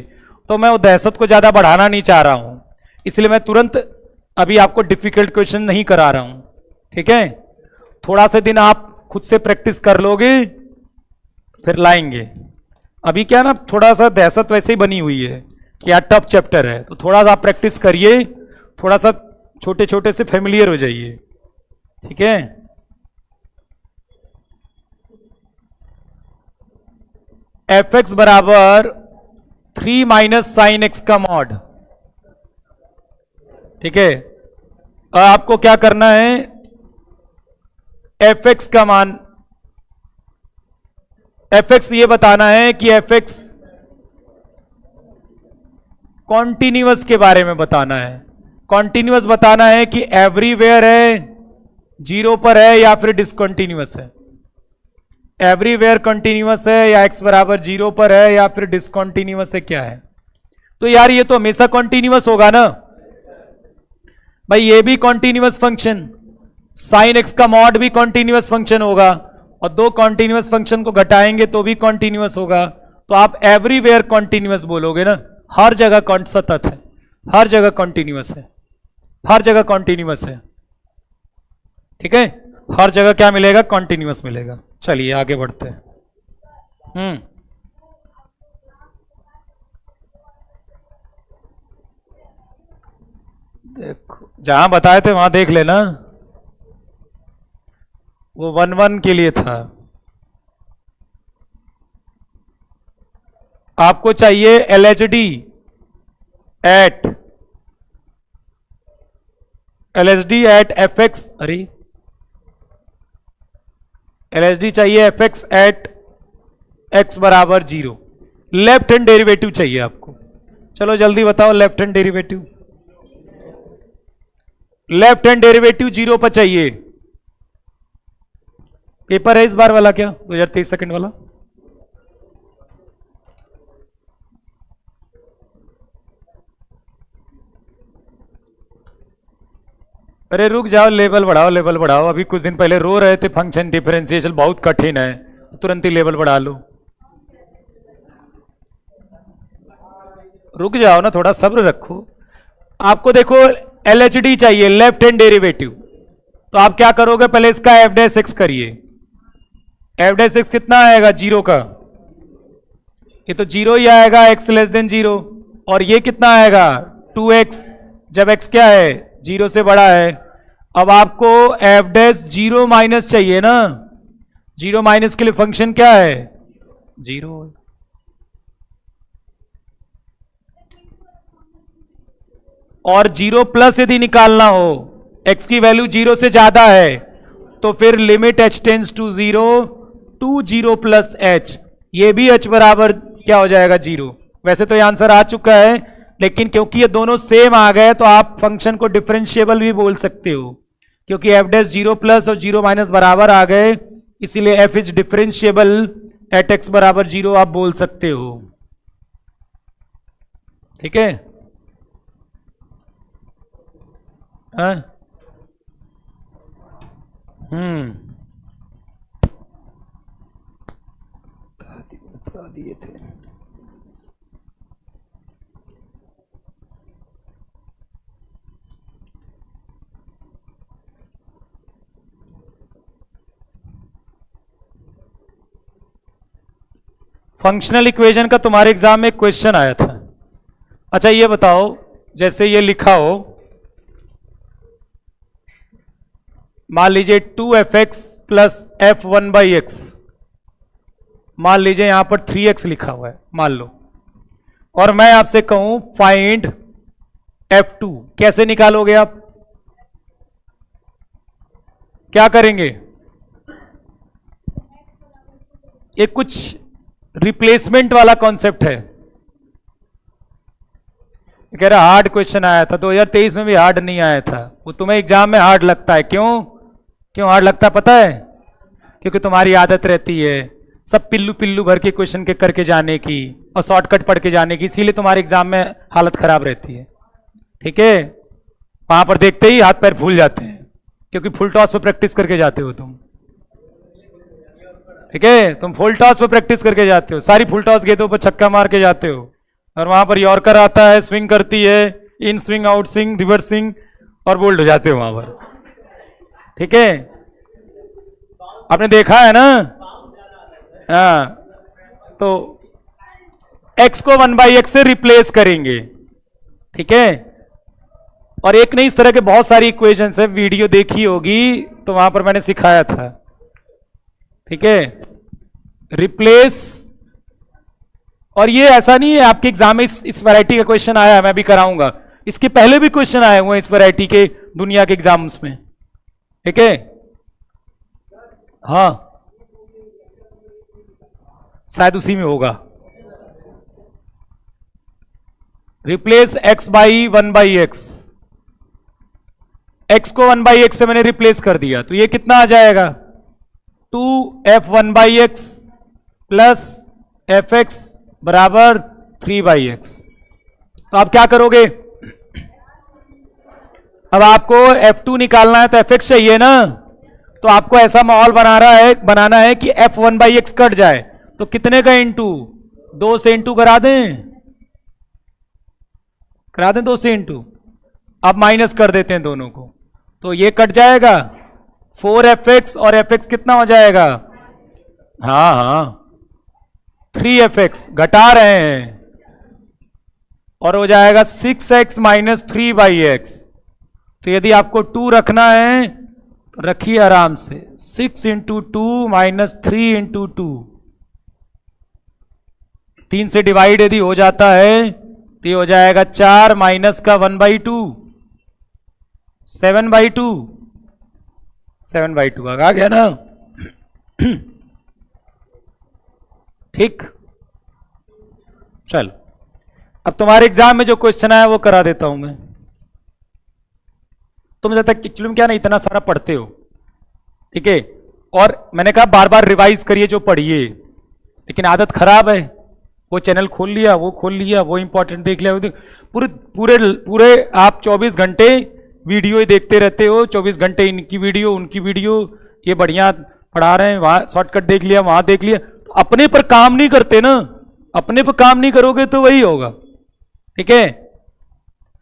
तो मैं वो दहशत को ज्यादा बढ़ाना नहीं चाह रहा हूं, इसलिए मैं तुरंत अभी आपको डिफिकल्ट क्वेश्चन नहीं करा रहा हूं। ठीक है, थोड़ा सा दिन आप खुद से प्रैक्टिस कर लोगे फिर लाएंगे। अभी क्या ना, थोड़ा सा दहशत वैसे ही बनी हुई है कि यार टफ चैप्टर है, तो थोड़ा सा आप प्रैक्टिस करिए, थोड़ा सा छोटे छोटे से फेमिलियर हो जाइए। ठीक है, एफ एक्स बराबर 3 माइनस साइन एक्स का मॉड, ठीक है, आपको क्या करना है, एफ एक्स का मान, एफ एक्स ये बताना है कि एफ एक्स कॉन्टिन्यूअस के बारे में बताना है। कॉन्टिन्यूअस बताना है कि एवरीवेयर है, जीरो पर है, या फिर डिसकंटिन्यूअस है। एवरीवेयर कंटिन्यूअस है, या एक्स बराबर जीरो पर है, या फिर डिसकंटिन्यूअस है, क्या है। तो यार ये तो हमेशा कॉन्टिन्यूअस होगा ना भाई, ये भी कॉन्टिन्यूअस फंक्शन, साइन एक्स का मॉड भी कॉन्टिन्यूअस फंक्शन होगा, और दो कॉन्टिन्यूअस फंक्शन को घटाएंगे तो भी कॉन्टिन्यूअस होगा। तो आप एवरीवेयर कॉन्टिन्यूअस बोलोगे ना, हर जगह सतत है, हर जगह कॉन्टिन्यूअस है, हर जगह कॉन्टिन्यूअस है। ठीक है, हर जगह क्या मिलेगा, कॉन्टिन्यूअस मिलेगा। चलिए आगे बढ़ते हैं। देखो जहां बताए थे वहां देख लेना, वो 1-1 के लिए था। आपको चाहिए LHD एट fx, अरे LHD चाहिए fx एट x बराबर 0। लेफ्ट हैंड डेरिवेटिव चाहिए आपको। चलो जल्दी बताओ, left hand derivative, left hand derivative 0 पर चाहिए। पेपर है इस बार वाला क्या, 2023 सेकंड वाला? अरे रुक जाओ, लेवल बढ़ाओ, लेवल बढ़ाओ। अभी कुछ दिन पहले रो रहे थे फंक्शन डिफरेंशिएशन बहुत कठिन है, तुरंत ही लेवल बढ़ा लो। रुक जाओ ना, थोड़ा सब्र रखो। आपको देखो LHD चाहिए, लेफ्ट हैंड डेरिवेटिव। तो आप क्या करोगे, पहले इसका f डैश एक्स करिए। f डैश एक्स कितना आएगा, 0 का, ये तो 0 ही आएगा, x लेस देन 0। और ये कितना आएगा, 2x, जब x क्या है, 0 से बड़ा है। अब आपको f डैश 0 माइनस चाहिए ना, 0 माइनस के लिए फंक्शन क्या है, 0। और 0 प्लस यदि निकालना हो, x की वैल्यू 0 से ज्यादा है, तो फिर limit h tends to 0 to 0 plus h, ये भी h बराबर क्या हो जाएगा, 0। वैसे तो ये आंसर आ चुका है, लेकिन क्योंकि ये दोनों सेम आ गए तो आप फंक्शन को डिफरेंशिएबल भी बोल सकते हो, क्योंकि f डैश 0 प्लस और 0 माइनस बराबर आ गए, इसीलिए f is differentiable eight x बराबर 0 आप बोल सकते हो। ठीक है, हाँ? बता दिए थे। फंक्शनल इक्वेशन का तुम्हारे एग्जाम में क्वेश्चन आया था। अच्छा ये बताओ, जैसे ये लिखा हो, मान लीजिए 2f(x) प्लस f1/x, मान लीजिए यहां पर 3x लिखा हुआ है मान लो, और मैं आपसे कहूं फाइंड f2, कैसे निकालोगे आप, क्या करेंगे? ये कुछ रिप्लेसमेंट वाला कॉन्सेप्ट है। कह रहा हार्ड क्वेश्चन आया था 2023 में भी, हार्ड नहीं आया था वो, तुम्हें एग्जाम में हार्ड लगता है। क्यों हार्ड लगता है पता है? क्योंकि तुम्हारी आदत रहती है सब पिल्लू पिल्लू भर के क्वेश्चन के करके जाने की और शॉर्टकट पढ़ के जाने की, इसीलिए तुम्हारे एग्जाम में हालत खराब रहती है। ठीक है, वहां पर देखते ही हाथ पैर फूल जाते हैं, क्योंकि फुल टॉस पे प्रैक्टिस करके जाते हो तुम। ठीक है, तुम फुल टॉस पे प्रैक्टिस करके जाते हो, सारी फुल टॉस गेंदों पर छक्का मार के जाते हो, और वहां पर यॉर्कर आता है, स्विंग करती है, in swing, out swing, reverse swing, और बोल्ड हो जाते हो वहां पर। ठीक है, आपने देखा है ना? हाँ, तो x को 1/x से रिप्लेस करेंगे। ठीक है, और एक नहीं, इस तरह के बहुत सारी इक्वेशंस है, वीडियो देखी होगी तो वहां पर मैंने सिखाया था। ठीक है, रिप्लेस, और ये ऐसा नहीं है आपके एग्जाम में इस वैरायटी का क्वेश्चन आया, मैं भी कराऊंगा, इसके पहले भी क्वेश्चन आए हुए हैं इस वैरायटी के दुनिया के एग्जाम्स में, ठीक है। हाँ शायद उसी में होगा। Replace x by 1/x, x को 1/x से मैंने रिप्लेस कर दिया, तो ये कितना आ जाएगा 2f1/x प्लस fx बराबर 3/x। तो आप क्या करोगे, अब आपको f2 निकालना है तो fx चाहिए ना, तो आपको ऐसा माहौल बनाना है कि f1/x कट जाए, तो कितने का इंटू 2 से इंटू करा दें 2 से इंटू, अब माइनस कर देते हैं दोनों को, तो ये कट जाएगा 4fx और fx कितना हो जाएगा, हाँ 3fx घटा रहे हैं, और हो जाएगा 6x माइनस 3/x। तो यदि आपको 2 रखना है तो रखिए आराम से, 6 इंटू 2 माइनस 3 इंटू 2, 3 से डिवाइड यदि हो जाता है तो ये हो जाएगा 4 माइनस का 1/2, 7/2, 7/2 आ गया ना। ठीक, चलो अब तुम्हारे एग्जाम में जो क्वेश्चन आया वो करा देता हूं मैं। तुम जब तक एक्चुअली में क्या ना इतना सारा पढ़ते हो, ठीक है, और मैंने कहा बार बार रिवाइज करिए जो पढ़िए, लेकिन आदत खराब है, वो चैनल खोल लिया, वो खोल लिया, वो इंपॉर्टेंट देख लिया, पूरे पूरे पूरे आप 24 घंटे वीडियो ही देखते रहते हो, 24 घंटे इनकी वीडियो उनकी वीडियो, ये बढ़िया पढ़ा रहे हैं, वहां शॉर्टकट देख लिया, वहां देख लिया, तो अपने पर काम नहीं करते ना, अपने पर काम नहीं करोगे तो वही होगा, ठीक है।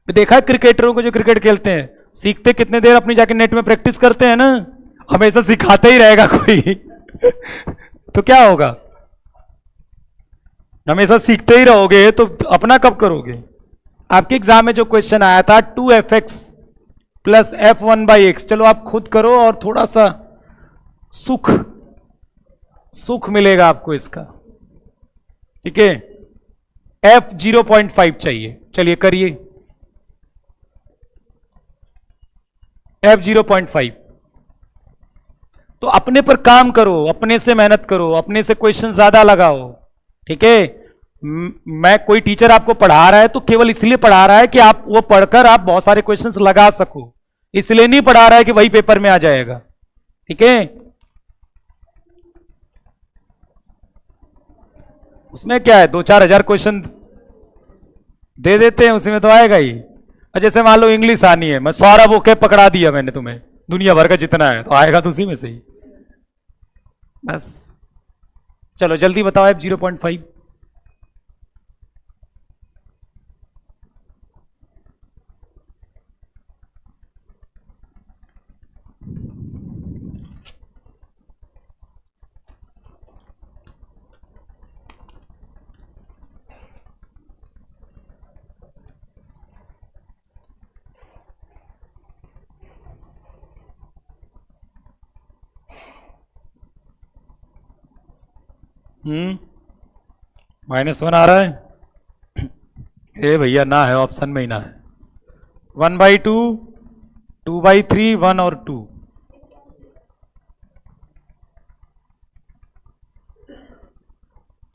देखा है क्रिकेटरों को जो क्रिकेट खेलते हैं, सीखते कितने देर अपनी जाके नेट में प्रैक्टिस करते हैं ना, हमेशा सिखाते ही रहेगा कोई तो क्या होगा, हमेशा सीखते ही रहोगे तो अपना कब करोगे। आपके एग्जाम में जो क्वेश्चन आया था 2fx प्लस f1/x, चलो आप खुद करो और थोड़ा सा सुख मिलेगा आपको इसका, ठीक है। f 0.5 चाहिए, चलिए करिए f 0.5। तो अपने पर काम करो, अपने से मेहनत करो, अपने से क्वेश्चन ज्यादा लगाओ, ठीक है। मैं कोई टीचर आपको पढ़ा रहा है तो केवल इसलिए पढ़ा रहा है कि आप वो पढ़कर आप बहुत सारे क्वेश्चंस लगा सको, इसलिए नहीं पढ़ा रहा है कि वही पेपर में आ जाएगा, ठीक है। उसमें क्या है, 2-4 हजार क्वेश्चन दे देते हैं, उसी में तो आएगा ही। जैसे मान लो इंग्लिश आनी है, मैं सारा वो के पकड़ा दिया मैंने तुम्हें, दुनिया भर का जितना है, तो आएगा तो उसी में से ही बस। चलो जल्दी बताओ f 0.5। -1 आ रहा है, ए भैया ना है, ऑप्शन में ही ना है। 1/2, 2/3, 1 और 2,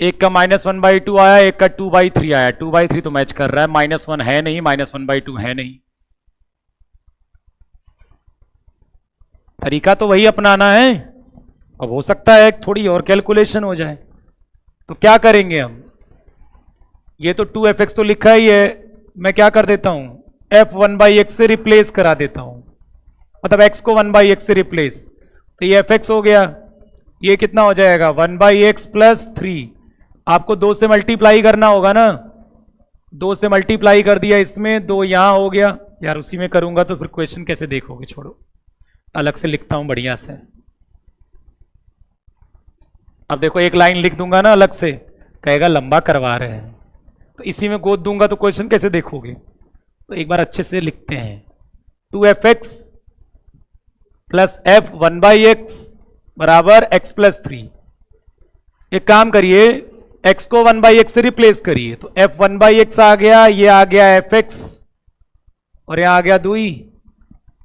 एक का -1/2 आया, एक का 2/3 आया, 2/3 तो मैच कर रहा है, -1 है नहीं, -1/2 है नहीं। तरीका तो वही अपनाना है, अब हो सकता है थोड़ी और कैलकुलेशन हो जाए, तो क्या करेंगे हम, ये तो 2fx तो लिखा ही है, मैं क्या कर देता हूं f1/x से रिप्लेस करा देता हूं, मतलब x को 1/x से रिप्लेस, तो ये fx हो गया, ये कितना हो जाएगा 1/x प्लस 3, आपको 2 से मल्टीप्लाई करना होगा ना, 2 से मल्टीप्लाई कर दिया, इसमें 2 यहां हो गया, यार उसी में करूंगा तो फिर क्वेश्चन कैसे देखोगे, छोड़ो अलग से लिखता हूं बढ़िया से। अब देखो एक लाइन लिख दूंगा ना अलग से, कहेगा लंबा करवा रहे हैं, तो इसी में गोद दूंगा तो क्वेश्चन कैसे देखोगे, तो एक बार अच्छे से लिखते हैं 2fx प्लस f1/x बराबर x प्लस 3। एक काम करिए, x को 1/x से रिप्लेस करिए, तो f1/x आ गया, ये आ गया fx और यहां आ गया 2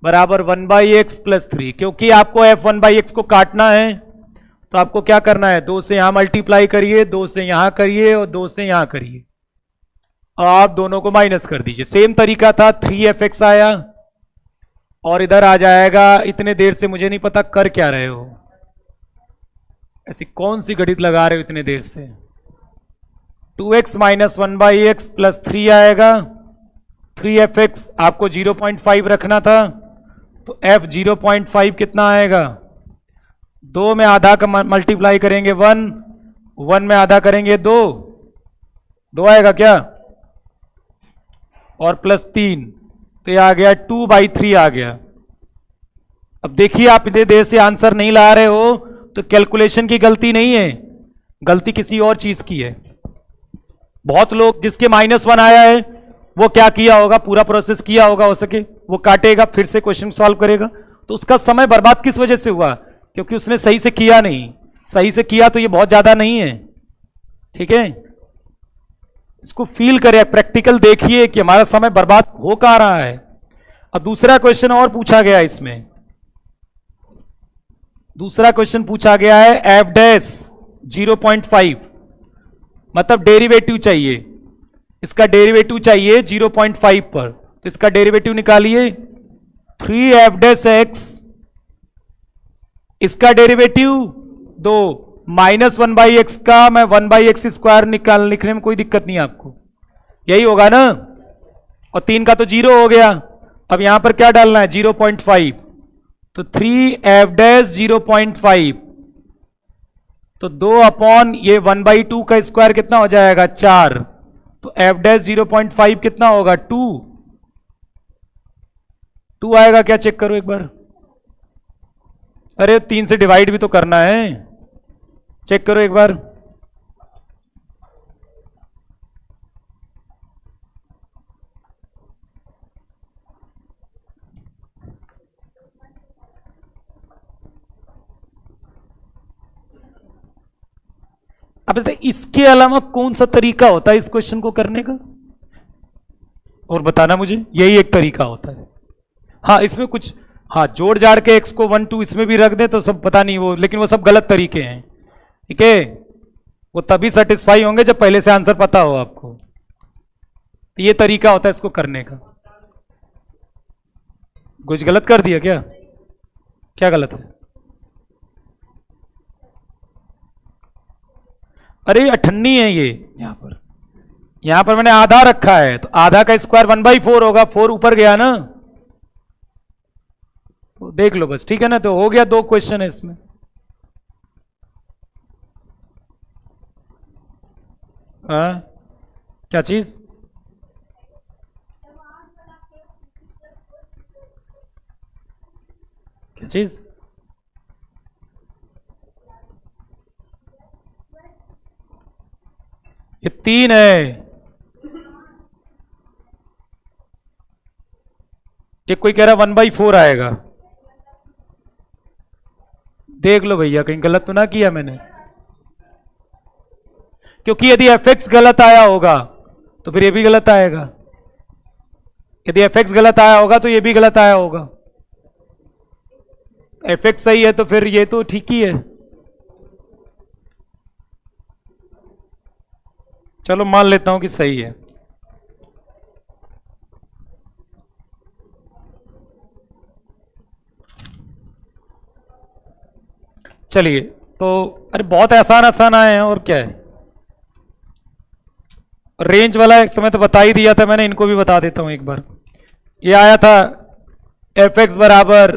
बराबर 1/x प्लस 3। क्योंकि आपको f1/x को काटना है तो आपको क्या करना है, 2 से यहां मल्टीप्लाई करिए, 2 से यहां करिए और 2 से यहां करिए, आप दोनों को माइनस कर दीजिए। सेम तरीका था, 3fx आया और इधर आ जाएगा। इतने देर से मुझे नहीं पता कर क्या रहे हो, ऐसी कौन सी गणित लगा रहे हो इतने देर से। 2x माइनस 1/x प्लस 3 आएगा। 3fx आपको 0.5 रखना था तो f 0.5 कितना आएगा, 2 में आधा का मल्टीप्लाई करेंगे 1, 1 में आधा करेंगे 2 आएगा क्या, और प्लस 3 तो ये आ गया 2/3 आ गया। अब देखिए आप इतने देर से आंसर नहीं ला रहे हो तो कैलकुलेशन की गलती नहीं है, गलती किसी और चीज की है। बहुत लोग जिसके -1 आया है वो क्या किया होगा, पूरा प्रोसेस किया होगा, हो सके वो काटेगा फिर से क्वेश्चन सॉल्व करेगा, तो उसका समय बर्बाद किस वजह से हुआ, क्योंकि उसने सही से किया नहीं। सही से किया तो ये बहुत ज्यादा नहीं है, ठीक है। इसको फील करें, प्रैक्टिकल देखिए कि हमारा समय बर्बाद हो कहां रहा है। और दूसरा क्वेश्चन और पूछा गया इसमें, दूसरा क्वेश्चन पूछा गया है एफ डैश 0.5, मतलब डेरिवेटिव चाहिए, इसका डेरिवेटिव चाहिए 0.5 पर, तो इसका डेरिवेटिव निकालिए 3f डैश x, इसका डेरिवेटिव 2 -1/x का मैं 1/x² निकाल, लिखने में कोई दिक्कत नहीं है आपको, यही होगा ना। और 3 का तो 0 हो गया, अब यहां पर क्या डालना है 0.5, तो 3f डैश 0.5, तो 2 अपॉन ये 1/2 का स्क्वायर कितना हो जाएगा 4, तो f डैश 0.5 कितना होगा 2 आएगा क्या, चेक करो एक बार। अरे 3 से डिवाइड भी तो करना है, चेक करो एक बार। अब इसके अलावा कौन सा तरीका होता है इस क्वेश्चन को करने का, और बताना मुझे, यही एक तरीका होता है। हाँ इसमें कुछ, हाँ जोड़ जाड़ के x को 1 2 इसमें भी रख दे तो सब पता नहीं वो, लेकिन वो सब गलत तरीके हैं, ठीक है। वो तभी सेटिस्फाई होंगे जब पहले से आंसर पता हो आपको, तो ये तरीका होता है इसको करने का। कुछ गलत कर दिया क्या, क्या गलत है, अरे अठन्नी है ये, यहां पर मैंने आधा रखा है, तो आधा का स्क्वायर 1/4 होगा, 4 ऊपर गया ना, तो देख लो बस, ठीक है ना। तो हो गया, 2 क्वेश्चन है इसमें। क्या चीज, क्या चीज, ये 3 है, एक कोई कह रहा 1/4 आएगा, देख लो भैया कहीं गलत तो ना किया मैंने, क्योंकि यदि fx गलत आया होगा तो फिर ये भी गलत आएगा, यदि fx गलत आया होगा तो ये भी गलत आया होगा। fx सही है तो फिर ये तो ठीक ही है, चलो मान लेता हूं कि सही है। चलिए तो, अरे बहुत आसान आसान आए हैं, और क्या है। रेंज वाला एक तो मैं तो बता ही दिया था, मैंने इनको भी बता देता हूं एक बार। ये आया था fx बराबर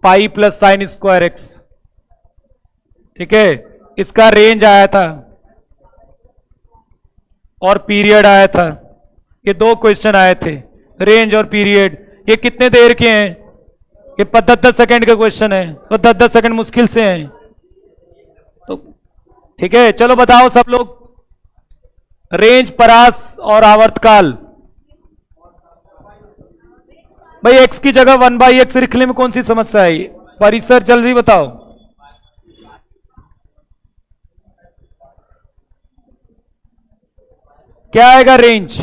pi plus sine square x, ठीक है, इसका रेंज आया था और पीरियड आया था। ये 2 क्वेश्चन आए थे, रेंज और पीरियड। ये कितने देर के हैं, ये 10-10 सेकंड का क्वेश्चन है, तो 10-10 सेकंड मुश्किल से हैं, तो ठीक है। चलो बताओ सब लोग, रेंज, परास और आवर्तकाल। भाई x की जगह 1/x लिखने में कौन सी समस्या है, परिसर जल्दी बताओ। क्या आएगा रेंज,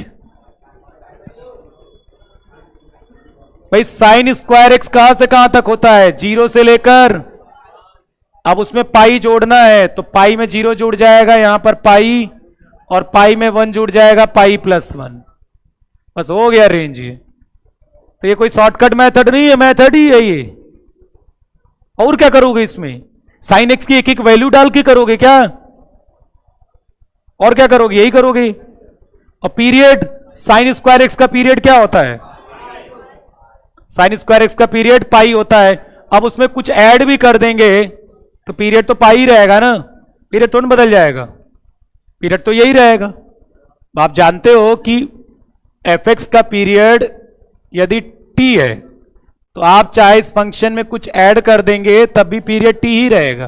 भाई साइन स्क्वायर एक्स कहां से कहां तक होता है? 0 से लेकर, अब उसमें पाई जोड़ना है तो पाई में 0 जुड़ जाएगा, यहां पर पाई, और पाई में 1 जुड़ जाएगा, पाई +1। बस हो गया रेंज ये। तो ये कोई शॉर्टकट मेथड नहीं है, मेथड ही है ये। और क्या करोगे इसमें? साइन एक्स की एक एक वैल्यू डाल के करोगे क्या? और क्या करोगे? यही करोगे। और पीरियड, साइन स्क्वायर एक्स का पीरियड क्या होता है? साइन स्क्वायर एक्स का पीरियड पाई होता है। अब उसमें कुछ ऐड भी कर देंगे तो पीरियड तो पाई ही रहेगा ना, पीरियड तो नहीं बदल जाएगा, पीरियड तो यही रहेगा। आप जानते हो कि एफ एक्स का पीरियड यदि टी है तो आप चाहे इस फंक्शन में कुछ ऐड कर देंगे तब भी पीरियड टी ही रहेगा।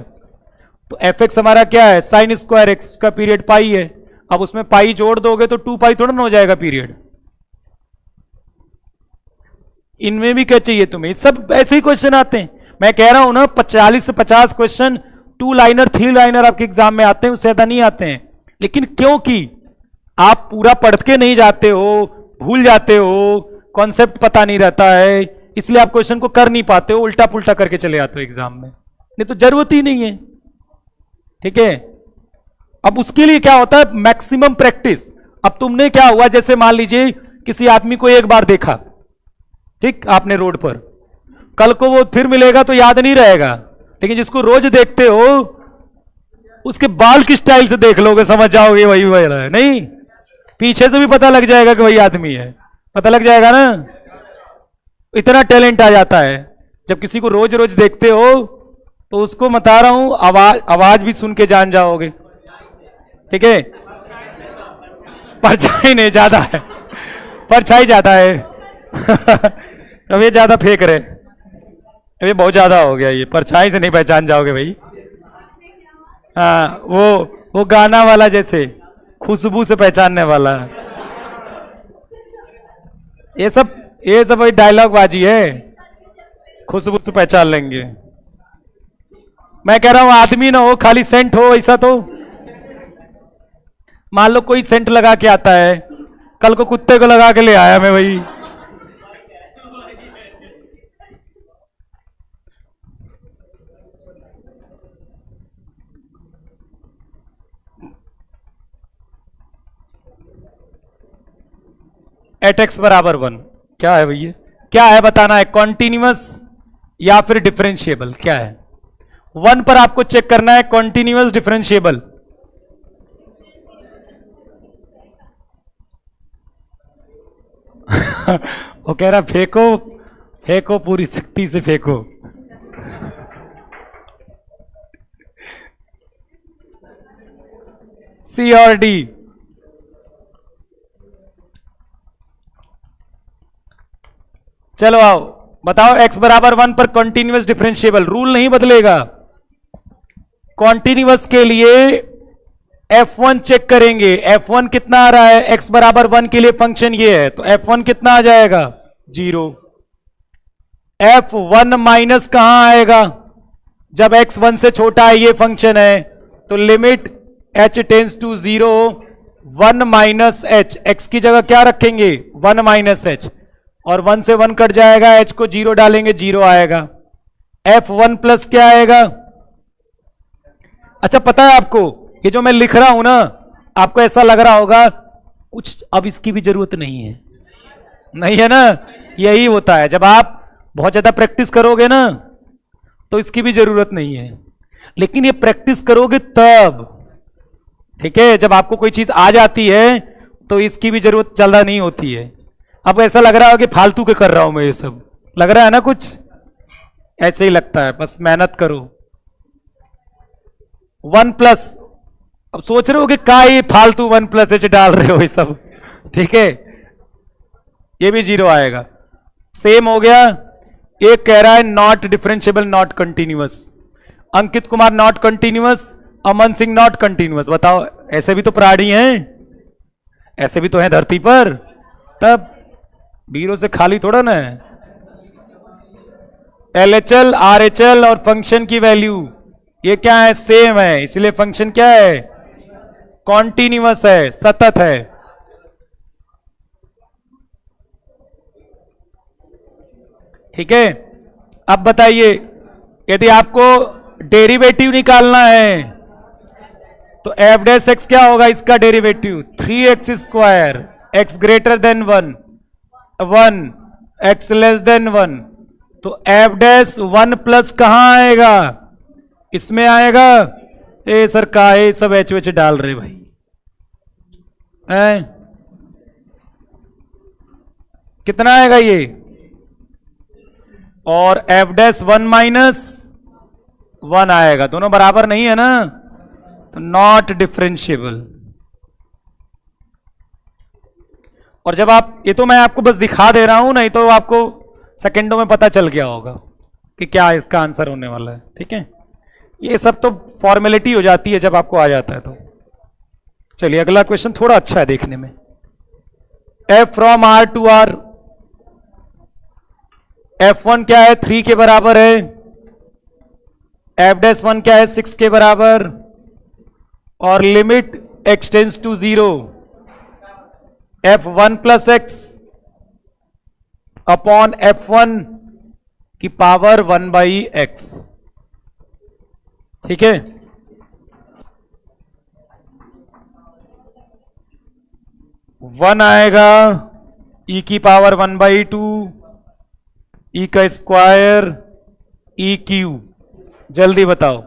तो एफ एक्स हमारा क्या है? साइन स्क्वायर एक्स का पीरियड पाई है। अब उसमें पाई जोड़ दोगे तो 2 पाई थोड़ा ना हो जाएगा पीरियड। इनमें भी क्या चाहिए तुम्हें? सब ऐसे ही क्वेश्चन आते हैं। मैं कह रहा हूं ना 40 से 50 क्वेश्चन 2 लाइनर 3 लाइनर आपके एग्जाम में आते हैं, उससे ज्यादा नहीं आते हैं। लेकिन क्योंकि आप पूरा पढ़ के नहीं जाते हो, भूल जाते हो, कॉन्सेप्ट पता नहीं रहता है, इसलिए आप क्वेश्चन को कर नहीं पाते हो, उल्टा पुल्टा करके चले आते हो एग्जाम में। नहीं तो जरूरत ही नहीं है। ठीक है, अब उसके लिए क्या होता है? Maximum practice. अब तुमने क्या हुआ, जैसे मान लीजिए किसी आदमी को एक बार देखा, ठीक, आपने रोड पर, कल को वो फिर मिलेगा तो याद नहीं रहेगा। लेकिन जिसको रोज देखते हो उसके बाल किस स्टाइल से देख लोगे, समझ जाओगे वही है। नहीं, पीछे से भी पता लग जाएगा कि वही आदमी है, पता लग जाएगा ना। इतना टैलेंट आ जाता है जब किसी को रोज रोज देखते हो। तो उसको बता रहा हूं, आवाज भी सुन के जान जाओगे। ठीक है, परछाई नहीं ज्यादा है, परछाई ज्यादा है। अब ये ज्यादा फेंक रहे, ये बहुत ज्यादा हो गया, ये परछाई से नहीं पहचान जाओगे भाई। हाँ, वो गाना वाला जैसे खुशबू से पहचानने वाला। ये सब वही डायलॉग बाजी है, खुशबू से पहचान लेंगे। मैं कह रहा हूं आदमी ना हो, खाली सेंट हो। ऐसा तो मान लो कोई सेंट लगा के आता है, कल को कुत्ते को लगा के ले आया मैं भाई। एट एक्स बराबर 1 क्या है भैया? क्या है बताना है, कॉन्टिन्यूअस या फिर डिफरेंशिएबल? क्या है? 1 पर आपको चेक करना है कॉन्टिन्यूअस डिफरेंशिएबल। वो कह रहा फेंको फेंको, पूरी शक्ति से फेंको। सी और डी? चलो आओ बताओ, x बराबर 1 पर कॉन्टिन्यूअस डिफरेंशिएबल, रूल नहीं बदलेगा। कॉन्टिन्यूअस के लिए f1 चेक करेंगे, f1 कितना आ रहा है? x बराबर 1 के लिए फंक्शन ये है, तो f1 कितना आ जाएगा? 0। f1 माइनस कहां आएगा? जब x 1 से छोटा है, ये फंक्शन है, तो limit h tends to 0 1 minus h। x की जगह क्या रखेंगे? 1 माइनस h, और 1 से 1 कट जाएगा, h को 0 डालेंगे, 0 आएगा। f1 प्लस क्या आएगा? अच्छा पता है आपको, ये जो मैं लिख रहा हूं ना, आपको ऐसा लग रहा होगा कुछ अब इसकी भी जरूरत नहीं है। नहीं है ना? यही होता है, जब आप बहुत ज्यादा प्रैक्टिस करोगे ना तो इसकी भी जरूरत नहीं है। लेकिन ये प्रैक्टिस करोगे तब, ठीक है, जब आपको कोई चीज आ जाती है तो इसकी भी जरूरत ज्यादा नहीं होती है। अब ऐसा लग रहा है कि फालतू के कर रहा हूं मैं, ये सब लग रहा है ना, कुछ ऐसे ही लगता है। बस मेहनत करो। 1 प्लस, अब सोच रहे हो कि का ये फालतू 1 प्लस h डाल रहे हो ये सब, ठीक है, ये भी 0 आएगा। सेम हो गया। एक कह रहा है not differentiable, not continuous. Ankit Kumar not continuous, Aman Singh not continuous. बताओ, ऐसे भी तो प्राणी हैं, ऐसे भी तो हैं धरती पर, तब जीरो से खाली थोड़ा ना है। LHL RHL और फंक्शन की वैल्यू ये क्या है? सेम है, इसलिए फंक्शन क्या है? कॉन्टिन्यूअस है, सतत है। ठीक है, अब बताइए यदि आपको डेरिवेटिव निकालना है तो एफ डैश एक्स क्या होगा, इसका derivative 3x square, x greater than 1, 1 x less then 1, तो एफ डैश 1 प्लस कहां आएगा, इसमें आएगा। ए सर का ये सब एच वेच डाल रहे भाई हैं? कितना आएगा ये, और एफ डैश 1 माइनस 1 आएगा, दोनों बराबर नहीं है ना, तो नॉट डिफरेंशिएबल। और जब आप, ये तो मैं आपको बस दिखा दे रहा हूं, नहीं तो आपको सेकंडों में पता चल गया होगा कि क्या इसका आंसर होने वाला है। ठीक है, ये सब तो फॉर्मेलिटी हो जाती है जब आपको आ जाता है तो। चलिए अगला क्वेश्चन थोड़ा अच्छा है देखने में। F from R to R, F1 क्या है, 3 के बराबर है, एफ डैश 1 क्या है, 6 के बराबर, और limit x tends to 0, F1 plus x upon F1 की पावर 1/x। ठीक है, वन आएगा e की पावर 1/2, ई का स्क्वायर, ई क्यू, जल्दी बताओ।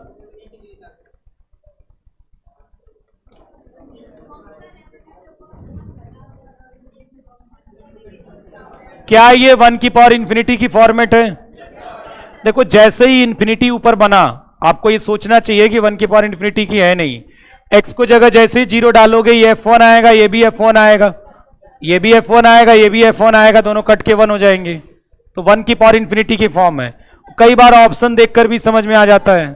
क्या ये 1 की पावर इंफिनिटी की फॉर्मेट है? देखो जैसे ही इंफिनिटी ऊपर बना आपको ये सोचना चाहिए कि 1 की पावर इंफिनिटी की है नहीं। x को जगह जैसे ही 0 डालोगे ये f1 आएगा, ये भी f1 आएगा, ये भी f1 आएगा, ये भी f1 आएगा, दोनों कट के 1 हो जाएंगे। तो 1 की पावर इंफिनिटी की फॉर्म है। कई बार ऑप्शन देखकर भी समझ में आ जाता है।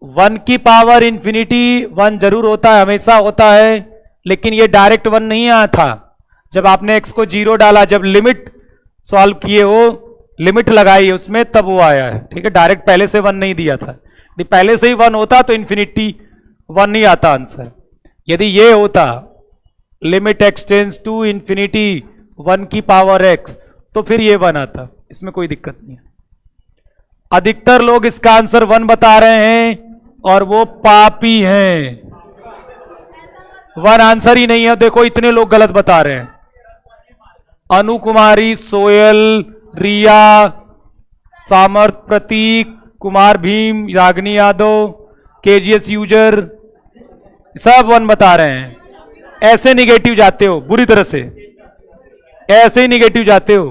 1 की पावर इंफिनिटी 1 जरूर होता है, हमेशा होता है, लेकिन ये डायरेक्ट 1 नहीं आया था। जब आपने x को 0 डाला, जब लिमिट सॉल्व किए हो, लिमिट लगाई उसमें, तब वो आया है। ठीक है, डायरेक्ट पहले से 1 नहीं दिया था। यदि पहले से ही 1 होता तो इंफिनिटी 1 नहीं आता आंसर। यदि ये होता limit x tends to infinity 1 की पावर x, तो फिर ये 1 आता, इसमें कोई दिक्कत नहीं है। अधिकतर लोग इसका आंसर 1 बता रहे हैं और वो पापी हैं। 1 आंसर ही नहीं है। देखो इतने लोग गलत बता रहे हैं। अनु कुमारी, सोयल, रिया, सामर्थ, प्रतीक, कुमार भीम, रागनी यादव, केजीएस यूजर, सब 1 बता रहे हैं। ऐसे निगेटिव जाते हो बुरी तरह से, ऐसे ही निगेटिव जाते हो,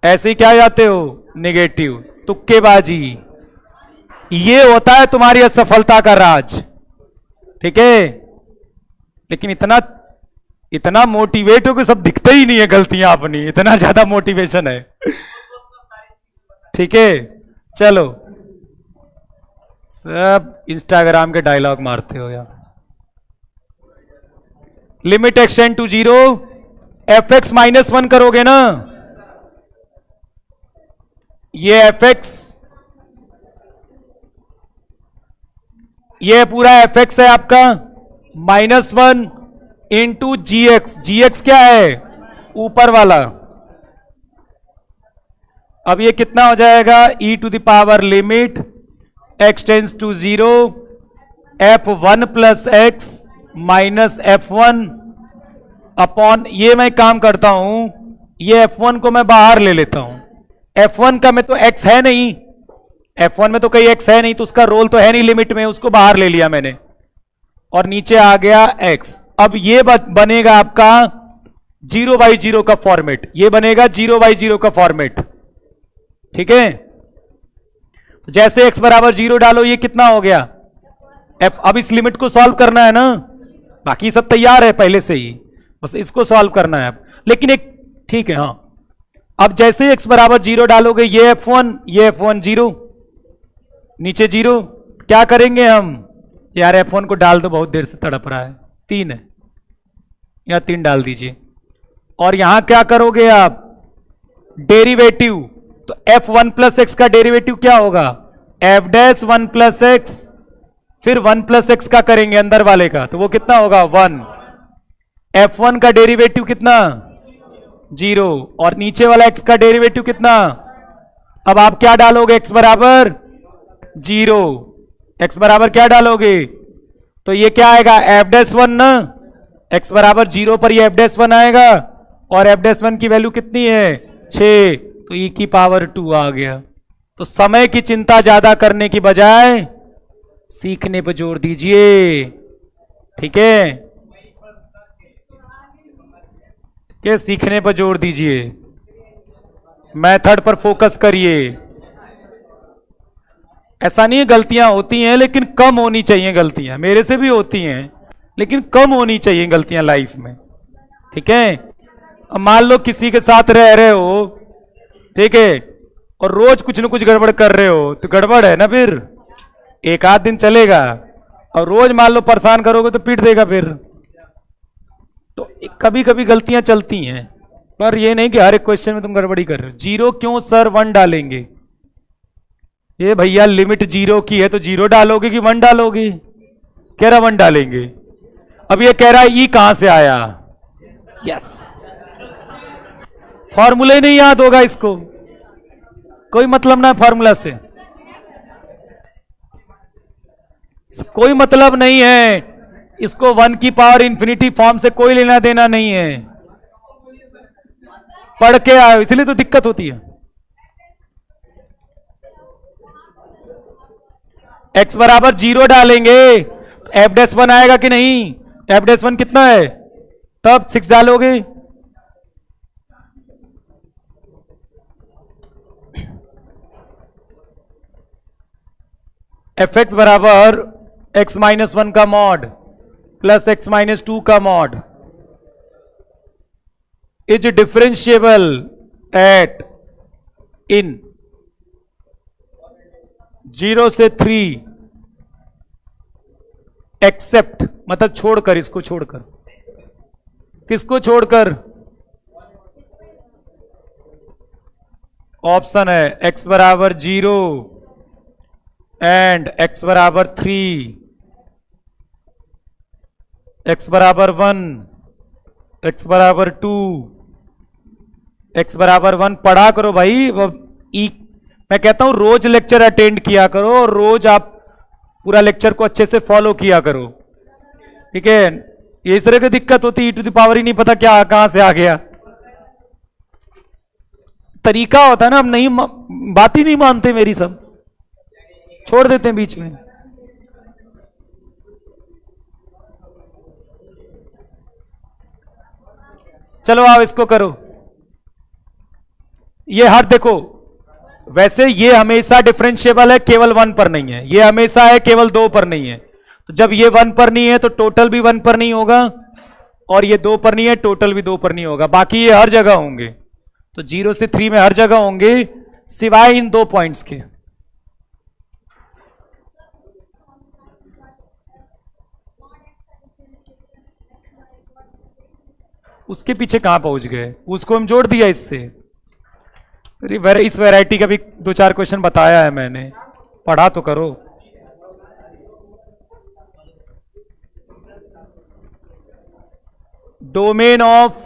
ऐसे ही क्या जाते हो, निगेटिव, तुक्केबाजी। ये होता है तुम्हारी असफलता का राज। ठीक है, लेकिन इतना मोटिवेट हो कि सब दिखते ही नहीं है गलतियां अपनी, इतना ज्यादा मोटिवेशन है। ठीक है, चलो सब इंस्टाग्राम के डायलॉग मारते हो यार। Limit x tend to 0, fx minus 1 करोगे ना, ये fx, ये पूरा fx है आपका, -1 इंटू gx। gx क्या है, ऊपर वाला। अब ये कितना हो जाएगा, e to the power limit x tends to 0, f1 plus x minus f1 upon, ये मैं काम करता हूं, ये f1 को मैं बाहर ले लेता हूं। f1 का में तो x है नहीं, f1 में तो कहीं x है नहीं, तो उसका रोल तो है नहीं लिमिट में, उसको बाहर ले लिया मैंने, और नीचे आ गया x। अब ये बनेगा आपका 0/0 का फॉर्मेट, ये बनेगा 0/0 का फॉर्मेट। ठीक है, तो जैसे x बराबर 0 डालो, ये कितना हो गया f। अब इस लिमिट को सॉल्व करना है ना, बाकी सब तैयार है पहले से ही, बस इसको सॉल्व करना है अब। लेकिन एक ठीक है, हाँ, अब जैसे ही x बराबर 0 डालोगे, ये f1, ये f1 0, नीचे 0, क्या करेंगे हम, यार f1 को डाल दो, बहुत देर से तड़प रहा है, 3 है, या 3 डाल दीजिए। और यहां क्या करोगे आप, डेरिवेटिव, तो f1 प्लस एक्स का डेरिवेटिव क्या होगा, f डैश 1 प्लस एक्स, फिर 1 प्लस एक्स का करेंगे अंदर वाले का, तो वो कितना होगा 1। f1 का डेरिवेटिव कितना 0, और नीचे वाला x का डेरिवेटिव कितना? अब आप क्या डालोगे? x बराबर 0, x बराबर क्या डालोगे? तो ये क्या आएगा? f'1 ना, x बराबर 0 पर ये f'1 आएगा, और f'1 की वैल्यू कितनी है? 6, तो e की पावर 2 आ गया। तो समय की चिंता ज्यादा करने की बजाय सीखने पर जोर दीजिए, ठीक है? क्या सीखने पर जोर दीजिए, मेथड पर फोकस करिए। ऐसा नहीं है गलतियां होती हैं, लेकिन कम होनी चाहिए गलतियां। मेरे से भी होती हैं, लेकिन कम होनी चाहिए गलतियां लाइफ में, ठीक है? अब मान लो किसी के साथ रह रहे हो, ठीक है, और रोज कुछ न कुछ गड़बड़ कर रहे हो, तो गड़बड़ है ना, फिर एक आध दिन चलेगा, और रोज मान लो परेशान करोगे तो पीट देगा फिर। तो कभी कभी गलतियां चलती हैं, पर ये नहीं कि हर एक क्वेश्चन में तुम गड़बड़ी कर रहे हो। 0 क्यों सर 1 डालेंगे? ये भैया लिमिट 0 की है, तो 0 डालोगे कि 1 डालोगे? कह रहा 1 डालेंगे। अब ये कह रहा है ई कहां से आया? यस, फॉर्मूला ही नहीं याद होगा इसको, कोई मतलब ना फॉर्मूला से, कोई मतलब नहीं है इसको। 1 की पावर इंफिनिटी फॉर्म से कोई लेना देना नहीं है, पढ़ के आए, इसलिए तो दिक्कत होती है। x बराबर 0 डालेंगे, f'1 आएगा कि नहीं? f'1 कितना है? तब 6 डालोगे। fx बराबर x-1 का मॉड प्लस x-2 का मॉड इज डिफरेंशिएबल एट इन 0 से 3 एक्सेप्ट, मतलब छोड़कर, इसको छोड़कर। किसको छोड़कर? ऑप्शन है x बराबर 0 एंड x बराबर 3, x बराबर 1, x बराबर 2, x बराबर 1 पढ़ा करो भाई। मैं कहता हूं रोज लेक्चर अटेंड किया करो, और रोज आप पूरा लेक्चर को अच्छे से फॉलो किया करो, ठीक है? ये इस तरह की दिक्कत होती है, e पावर ही नहीं पता क्या कहां से आ गया। तरीका होता है ना, अब नहीं बात ही नहीं मानते मेरी, सब छोड़ देते हैं बीच में। चलो आओ इसको करो। ये हर देखो, वैसे ये हमेशा डिफरेंशिएबल है, केवल 1 पर नहीं है। ये हमेशा है, केवल 2 पर नहीं है। तो जब ये 1 पर नहीं है तो टोटल भी 1 पर नहीं होगा, और ये 2 पर नहीं है, टोटल भी 2 पर नहीं होगा। बाकी ये हर जगह होंगे, तो 0 से 3 में हर जगह होंगे, सिवाय इन 2 पॉइंट्स के। उसके पीछे कहां पहुंच गए? उसको हम जोड़ दिया इससे। इस वैरायटी का भी 2-4 क्वेश्चन बताया है मैंने, पढ़ा तो करो। Domain of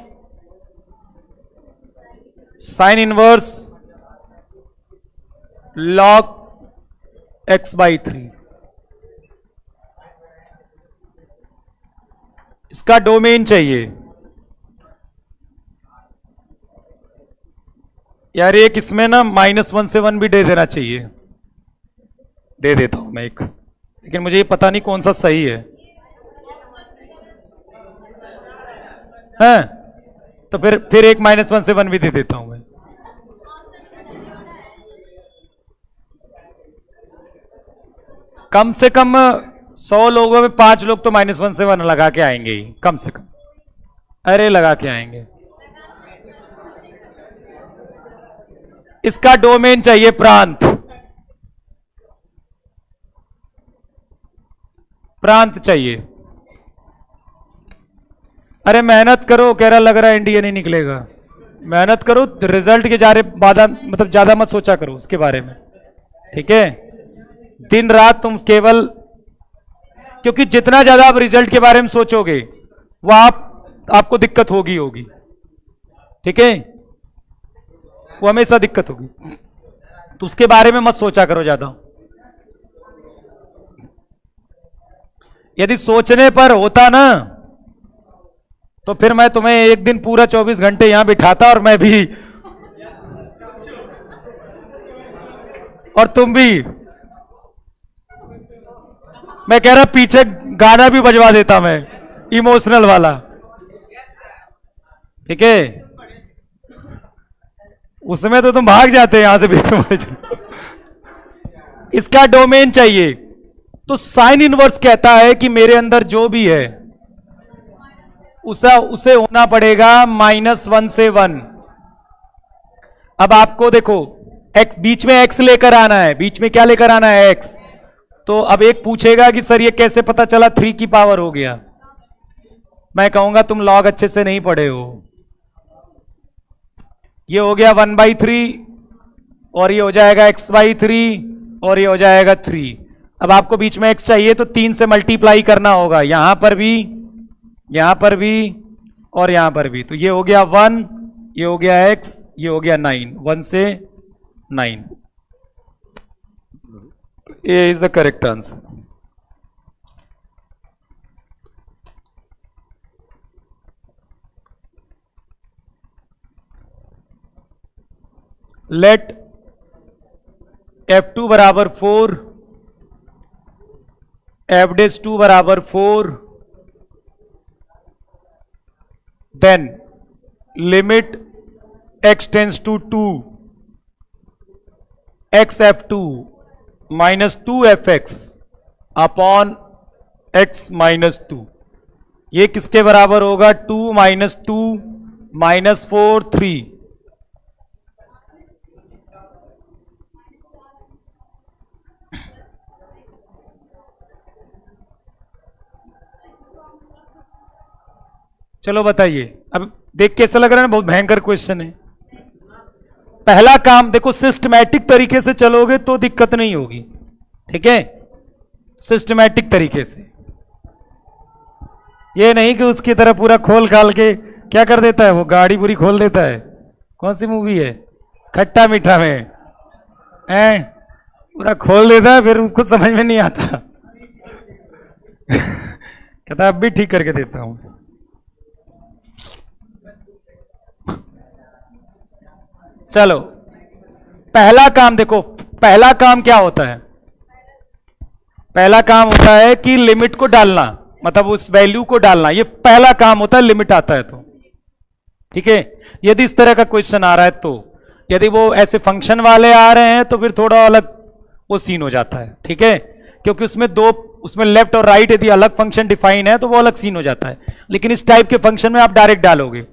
sine inverse log x/3, इसका डोमेन चाहिए यार। एक इसमें ना -1 से 1 भी दे देना चाहिए, दे देता हूं मैं एक, लेकिन मुझे ये पता नहीं कौन सा सही है। हैं? तो फिर एक -1 से 1 भी दे देता हूं मैं। कम से कम 100 लोगों में 5 लोग तो -1 से 1 लगा के आएंगे ही, कम से कम। अरे लगा के आएंगे। इसका डोमेन चाहिए प्रांत, प्रांत चाहिए। अरे मेहनत करो, कह रहा लग रहा है इंडिया नहीं निकलेगा। मेहनत करो, रिजल्ट के मतलब ज्यादा मत सोचा करो उसके बारे में, ठीक है? दिन रात तुम केवल, क्योंकि जितना ज्यादा आप रिजल्ट के बारे में सोचोगे वो आपको दिक्कत होगी। ठीक है, वो हमेशा दिक्कत होगी, तो उसके बारे में मत सोचा करो ज्यादा। यदि सोचने पर होता ना तो फिर मैं तुम्हें एक दिन पूरा 24 घंटे यहां बिठाता और मैं भी और तुम भी। मैं कह रहा पीछे गाना भी बजवा देता मैं, इमोशनल वाला, ठीक है। उसमें तो तुम भाग जाते हैं यहां से भी। इसका डोमेन चाहिए, तो साइन इनवर्स कहता है कि मेरे अंदर जो भी है उसे होना पड़ेगा -1 से 1। अब आपको देखो x बीच में x लेकर आना है, बीच में क्या लेकर आना है x। तो अब एक पूछेगा कि सर ये कैसे पता चला 3 की पावर हो गया। मैं कहूंगा तुम लॉग अच्छे से नहीं पढ़े हो। ये हो गया 1/3 और ये हो जाएगा x/3 और ये हो जाएगा 3। अब आपको बीच में x चाहिए तो 3 से मल्टीप्लाई करना होगा, यहां पर भी, यहां पर भी और यहां पर भी। तो ये हो गया 1, ये हो गया x, ये हो गया 9, 1 से 9। A is the correct answer. Let f2 बराबर 4, f'2 बराबर 4, then limit x tends to 2 x f2 minus 2fx upon x minus 2। ये किसके बराबर होगा? 2 minus 2 minus 4 3। चलो बताइए, अब देख कैसा लग रहा है ना, बहुत भयंकर क्वेश्चन है। पहला काम देखो, सिस्टमैटिक तरीके से चलोगे तो दिक्कत नहीं होगी, ठीक है, सिस्टमैटिक तरीके से। ये नहीं कि उसकी तरह पूरा खोल खाल के क्या कर देता है, वो गाड़ी पूरी खोल देता है। कौन सी मूवी है, खट्टा मीठा में, पूरा खोल देता है, फिर उसको समझ में नहीं आता। कहता अब भी ठीक करके देता हूं। चलो पहला काम देखो, पहला काम क्या होता है? पहला काम होता है कि लिमिट को डालना, मतलब उस वैल्यू को डालना, ये पहला काम होता है। लिमिट आता है तो ठीक है। यदि इस तरह का क्वेश्चन आ रहा है तो, यदि वो ऐसे फंक्शन वाले आ रहे हैं तो फिर थोड़ा अलग वो सीन हो जाता है, ठीक है, क्योंकि उसमें लेफ्ट और राइट यदि अलग फंक्शन डिफाइन है तो वो अलग सीन हो जाता है। लेकिन इस टाइप के फंक्शन में आप डायरेक्ट डालोगे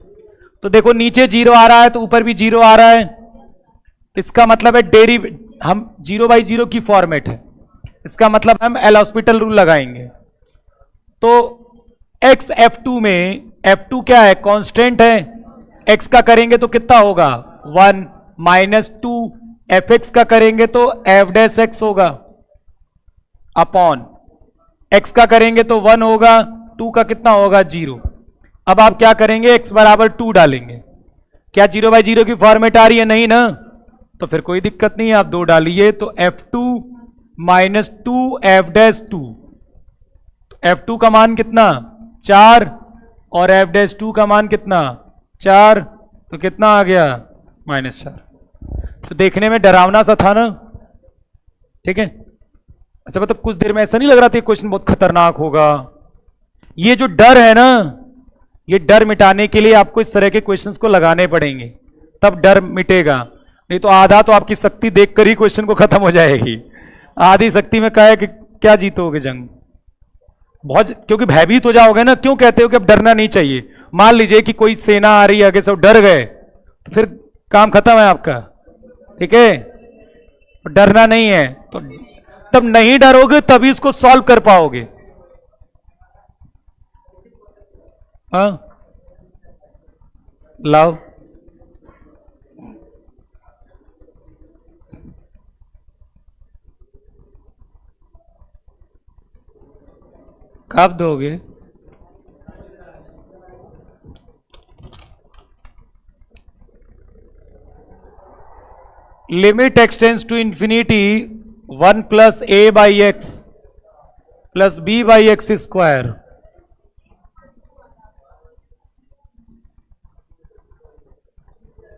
तो देखो नीचे 0 आ रहा है तो ऊपर भी 0 आ रहा है, इसका मतलब है हम 0/0 की फॉर्मेट है, इसका मतलब हम एल हॉस्पिटल रूल लगाएंगे। तो x f2 में, f2 क्या है, कांस्टेंट है, x का करेंगे तो कितना होगा 1 -2, fx का करेंगे तो f' होगा अपॉन x का करेंगे तो 1 होगा, 2 का कितना होगा 0। अब आप क्या करेंगे, x बराबर 2 डालेंगे। क्या 0/0 की फॉर्मेट आ रही है? नहीं ना, तो फिर कोई दिक्कत नहीं है, आप 2 डालिए तो f2 -2 f'2। f2 का मान कितना 4 और f'2 का मान कितना 4, तो कितना आ गया -4। तो देखने में डरावना सा था ना, ठीक है। अच्छा मतलब कुछ देर में ऐसा नहीं लग रहा था क्वेश्चन बहुत खतरनाक होगा। ये जो डर है ना, ये डर मिटाने के लिए आपको इस तरह के क्वेश्चंस को लगाने पड़ेंगे, तब डर मिटेगा। नहीं तो आधा तो आपकी शक्ति देखकर ही क्वेश्चन को खत्म हो जाएगी। आधी शक्ति में कहा है कि क्या जीतोगे जंग, बहुत, क्योंकि भयभीत हो जाओगे ना। क्यों कहते हो कि अब डरना नहीं चाहिए? मान लीजिए कि कोई सेना आ रही है आगे से, डर गए तो फिर काम खत्म है आपका, ठीक है। डरना नहीं है तो तब नहीं डरोगे तभी इसको सॉल्व कर पाओगे। हाँ लाओ, कब दोगे? Limit x tends to infinity 1 plus a by x plus b by x square,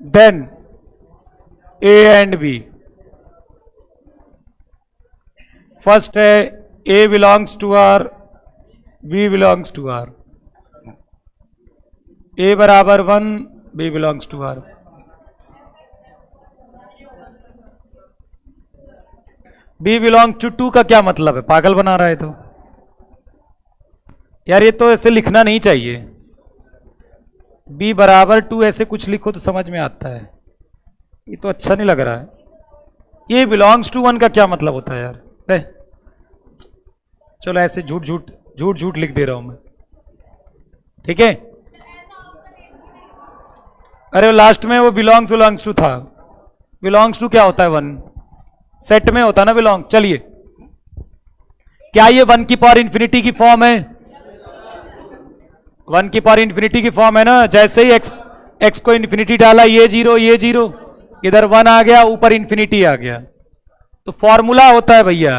then a and b. First है a belongs to R, b belongs to R, a बराबर 1, b belongs to R. B belong to 2 का क्या मतलब है? पागल बना रहा है तो यार, ये तो ऐसे लिखना नहीं चाहिए। बी बराबर 2 ऐसे कुछ लिखो तो समझ में आता है, ये तो अच्छा नहीं लग रहा है। ये बिलोंग्स टू 1 का क्या मतलब होता है यार? चलो ऐसे झूठ झूठ झूठ झूठ लिख दे रहा हूं मैं, ठीक है। अरे लास्ट में वो बिलोंग्स टू था। बिलोंग्स टू क्या होता है? 1 सेट में होता ना बिलोंग। चलिए, क्या ये 1 की पावर इंफिनिटी की फॉर्म है? 1 की पावर इंफिनिटी की फॉर्म है ना। जैसे ही एक्स को इंफिनिटी डाला, ये 0 ये 0, इधर 1 आ गया, ऊपर इंफिनिटी आ गया। तो फॉर्मूला होता है भैया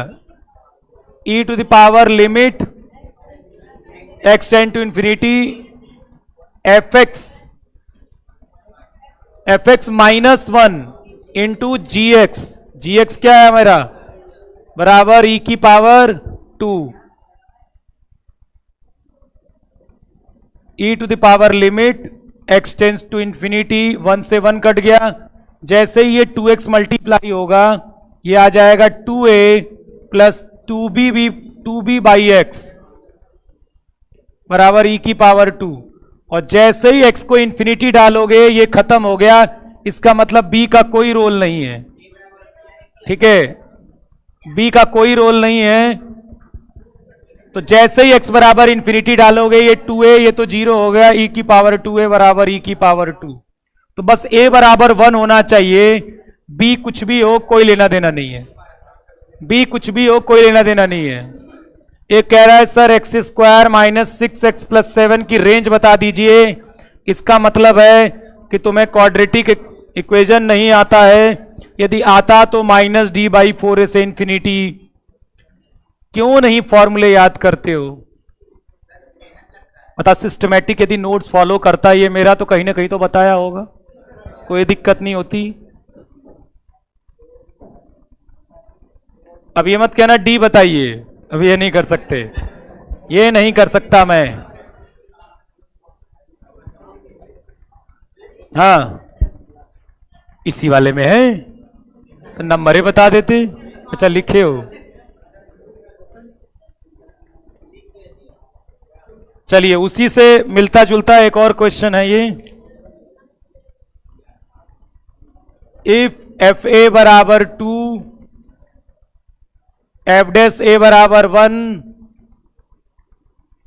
e to the power limit x tend to infinity fx minus 1 into gx क्या है मेरा? बराबर e की power 2, e to the power limit x tends to infinity, 1 से 1 कट गया। जैसे ही ये 2x मल्टीप्लाई होगा, ये आ जाएगा 2a plus 2b by x बराबर e की पावर 2। और जैसे ही x को इंफिनिटी डालोगे, ये खत्म हो गया। इसका मतलब b का कोई रोल नहीं है, ठीक है। b का कोई रोल नहीं है। तो जैसे ही x बराबर इंफिनिटी डालोगे, ये 2a, ये तो 0 हो गया, e की पावर 2a बराबर e की पावर 2। तो बस a बराबर 1 होना चाहिए, b कुछ भी हो कोई लेना देना नहीं है। b कुछ भी हो कोई लेना देना नहीं है। ये कह रहा है sir x square minus 6x plus 7 की रेंज बता दीजिए। इसका मतलब है कि तुम्हें क्वाड्रेटिक इक्वेशन नहीं आता है। यदि आता तो माइनस डी बाई 4 से इंफिनिटी। क्यों नहीं फॉर्मूले याद करते हो? बता, सिस्टमेटिक यदि नोट्स फॉलो करता है ये मेरा, तो कहीं ना कहीं तो बताया होगा, कोई दिक्कत नहीं होती। अब ये मत कहना डी बताइए, अब ये नहीं कर सकते, ये नहीं कर सकता मैं। हाँ, इसी वाले में है तो नंबर ही बता देते। अच्छा लिखे हो, चलिए उसी से मिलता जुलता एक और क्वेश्चन है ये। इफ एफ ए बराबर 2, एफ डैश ए बराबर 1,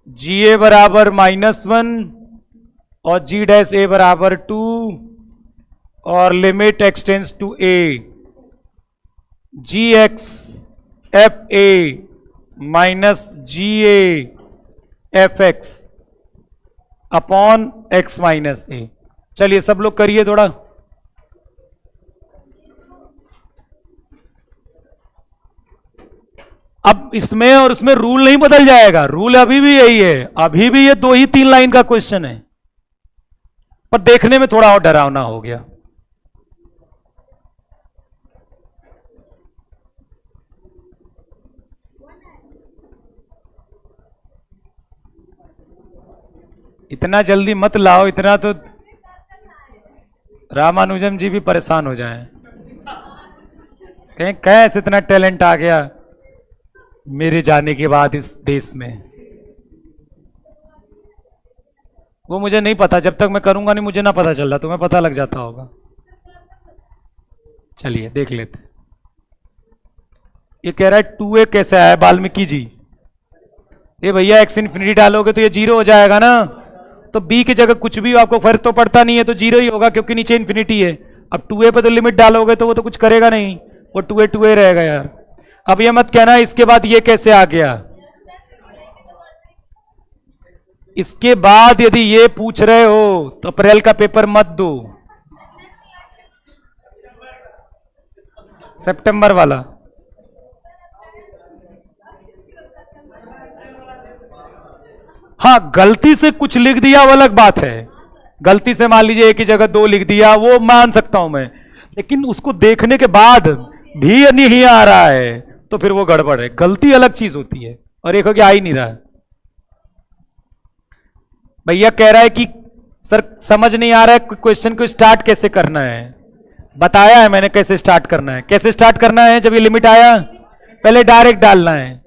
जी ए बराबर -1 और जी डैश ए बराबर 2 और limit x tends to a, g x f a minus g a f x upon x minus a. चलिए सब लोग करिए थोड़ा। अब इसमें और उसमें रूल नहीं बदल जाएगा, रूल अभी भी यही है। अभी भी ये 2 ही 3 लाइन का क्वेश्चन है, पर देखने में थोड़ा और डरावना हो गया। इतना जल्दी मत लाओ, इतना तो रामानुजम जी भी परेशान हो जाएं। कहीं कैसे इतना टैलेंट आ गया मेरे जाने के बाद इस देश में, वो मुझे नहीं पता। जब तक मैं करूंगा नहीं, मुझे ना पता चल रहा, तुम्हें पता लग जाता होगा। चलिए देख लेते। ये कह रहा है 2a कैसे आया वाल्मीकि जी? ये भैया एक्स इन्फिनिटी डालोगे तो ये 0 हो जाएगा ना, तो b की जगह कुछ भी आपको फर्क तो पड़ता नहीं है, तो 0 ही होगा क्योंकि नीचे इन्फिनिटी है। अब 2a पे तो लिमिट डालोगे तो वो तो कुछ करेगा नहीं, वो 2a रहेगा यार। अब ये मत कहना इसके बाद ये कैसे आ गया। इसके बाद यदि ये पूछ रहे हो तो अप्रैल का पेपर मत दो। सितंबर वाला। हाँ, गलती से कुछ लिख दिया वो अलग बात है। गलती से मान लीजिए एक ही जगह 2 लिख दिया, वो मान सकता हूं मैं, लेकिन उसको देखने के बाद भी नहीं आ रहा है तो फिर वो गड़बड़ है। गलती अलग चीज होती है और एक हो कि आ ही नहीं रहा है। भैया कह रहा है कि सर समझ नहीं आ रहा है क्वेश्चन को स्टार्ट कैसे करना है। बताया है मैंने कैसे स्टार्ट करना है। कैसे स्टार्ट करना है? जब ये लिमिट आया पहले डायरेक्ट डालना है,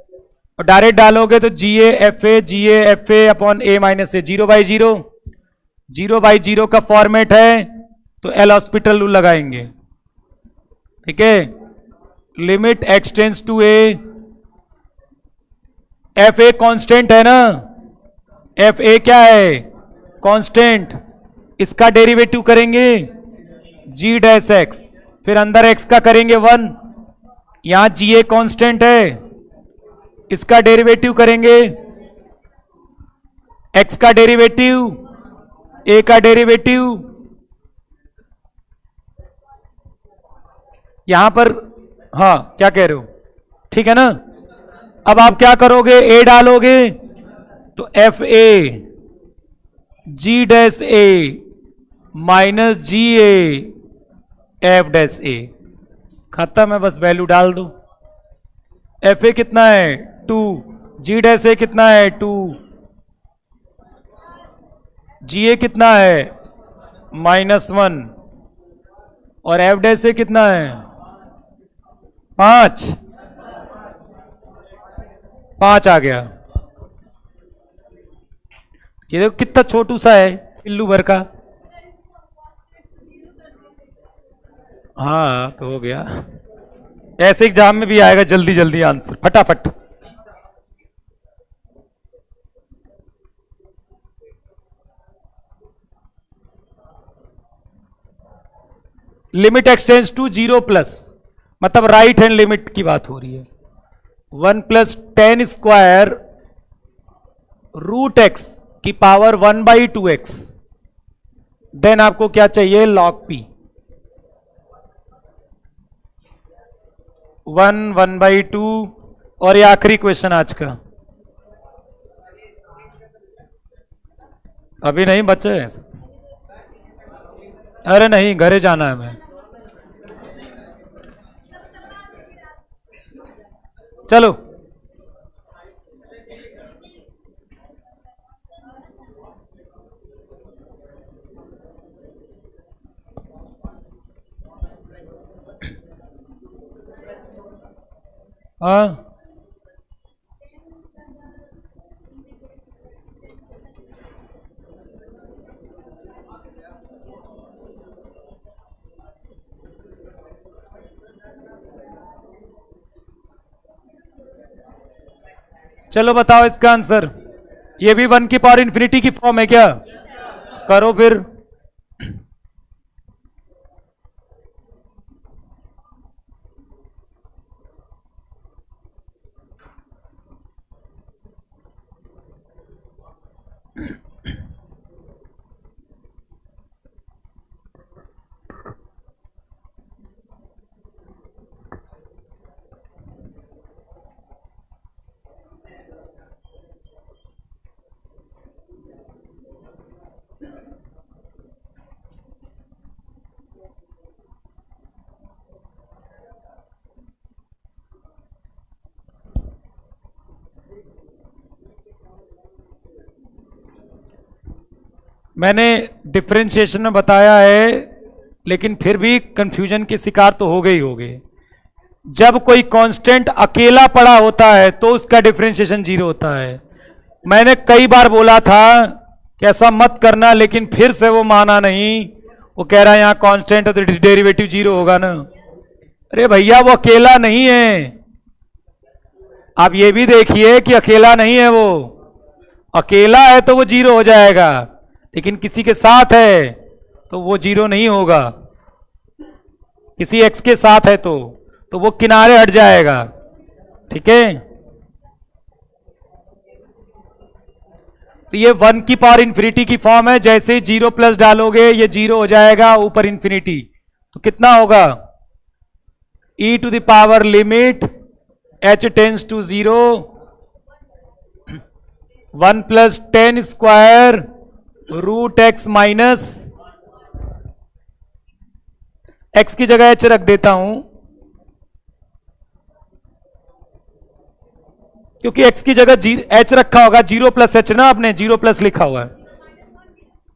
और डायरेक्ट डालोगे तो g a f a upon a minus a, 0/0, 0/0 का फॉर्मेट है तो एल हॉस्पिटल रूल लगाएंगे। ठीक है, limit x tends to a, f a constant है ना, एफ ए क्या है? कांस्टेंट। इसका डेरिवेटिव करेंगे जी डैश एक्स, फिर अंदर एक्स का करेंगे 1, यहां जी ए कांस्टेंट है, इसका डेरिवेटिव करेंगे, एक्स का डेरिवेटिव, ए का डेरिवेटिव, यहां पर। हाँ, क्या कह रहे हो? ठीक है ना। अब आप क्या करोगे? ए डालोगे तो f a g dash a minus g a f dash a, खत्म है, बस वैल्यू डाल दो। एफ ए कितना है? 2, जी डैश ए कितना है? 2, जी ए कितना है? -1, और एफ डैश ए कितना है? 5 आ गया। ये देखो कितना छोटू सा है, पिल्लू भर का। हाँ तो हो गया। ऐसे एग्जाम में भी आएगा जल्दी जल्दी आंसर, फटाफट। लिमिट एक्सटेंड्स टू 0+, मतलब राइट हैंड लिमिट की बात हो रही है। 1 + 10 स्क्वायर रूट एक्स की पावर 1/2x, देन आपको क्या चाहिए? log p। 1/2, और ये आखिरी क्वेश्चन आज का। अभी नहीं बचे हैं? अरे नहीं, घरे जाना है मैं। चलो हाँ, चलो बताओ इसका आंसर। ये भी 1 की पावर इंफिनिटी की फॉर्म है क्या? करो फिर। मैंने डिफरेंशिएशन में बताया है, लेकिन फिर भी कंफ्यूजन के शिकार तो हो गए। जब कोई कांस्टेंट अकेला पड़ा होता है तो उसका डिफरेंशिएशन 0 होता है। मैंने कई बार बोला था कि ऐसा मत करना, लेकिन फिर से वो माना नहीं। वो कह रहा है यहां कांस्टेंट है तो डेरिवेटिव 0 होगा ना। अरे भैया वो अकेला नहीं है, आप ये भी देखिए कि अकेला नहीं है। वो अकेला है तो वो 0 हो जाएगा, लेकिन किसी के साथ है तो वो 0 नहीं होगा। किसी x के साथ है तो वो किनारे हट जाएगा। ठीक है, तो ये 1 की पावर इंफिनिटी की फॉर्म है। जैसे 0+ डालोगे ये 0 हो जाएगा, ऊपर इंफिनिटी, तो कितना होगा? e to the power limit h tends to 0 1 plus 10 square root x minus x की जगह h रख देता हूं, क्योंकि x की जगह h रखा होगा, 0 प्लस h ना, आपने 0 प्लस लिखा हुआ है,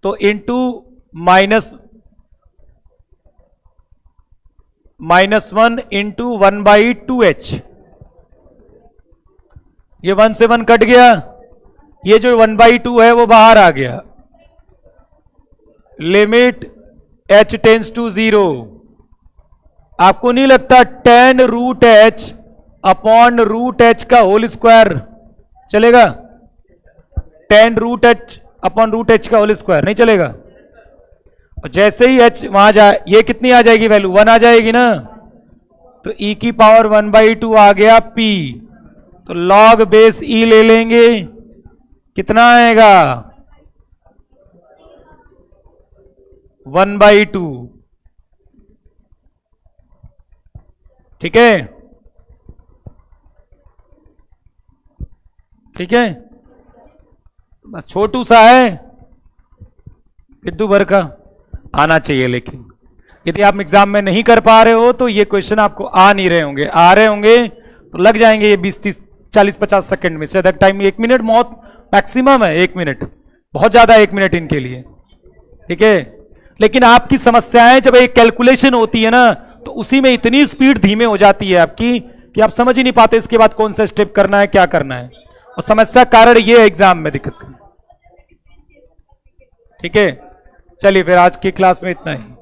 तो इंटू -1 इंटू 1/2h, ये 1 से 1 कट गया, ये जो 1/2 है वो बाहर आ गया, लिमिट h टेंस टू 0। आपको नहीं लगता tan root h upon root h का होल स्क्वायर चलेगा? tan root h upon root h का होल स्क्वायर नहीं चलेगा? और जैसे ही h वहां जाए, ये कितनी आ जाएगी वैल्यू? 1 आ जाएगी ना, तो e की पावर 1/2 आ गया p, तो log बेस e ले लेंगे, कितना आएगा? 1/2। ठीक है, ठीक है, बस छोटू सा है, बिद्दू भर का आना चाहिए, लेकिन यदि आप एग्जाम में नहीं कर पा रहे हो तो ये क्वेश्चन आपको आ नहीं रहे होंगे, आ रहे होंगे तो लग जाएंगे ये 20 30 40 50 सेकंड में से, दैट टाइम 1 मिनट बहुत मैक्सिमम है, 1 मिनट बहुत ज्यादा, 1 मिनट इनके लिए, ठीक है। लेकिन आपकी समस्याएं जब एक कैलकुलेशन होती है ना, तो उसी में इतनी स्पीड धीमे हो जाती है आपकी कि आप समझ ही नहीं पाते इसके बाद कौन सा स्टेप करना है, क्या करना है, और समस्या कारण ये है एग्जाम में दिक्कत। ठीक है, चलिए फिर आज की क्लास में इतना ही।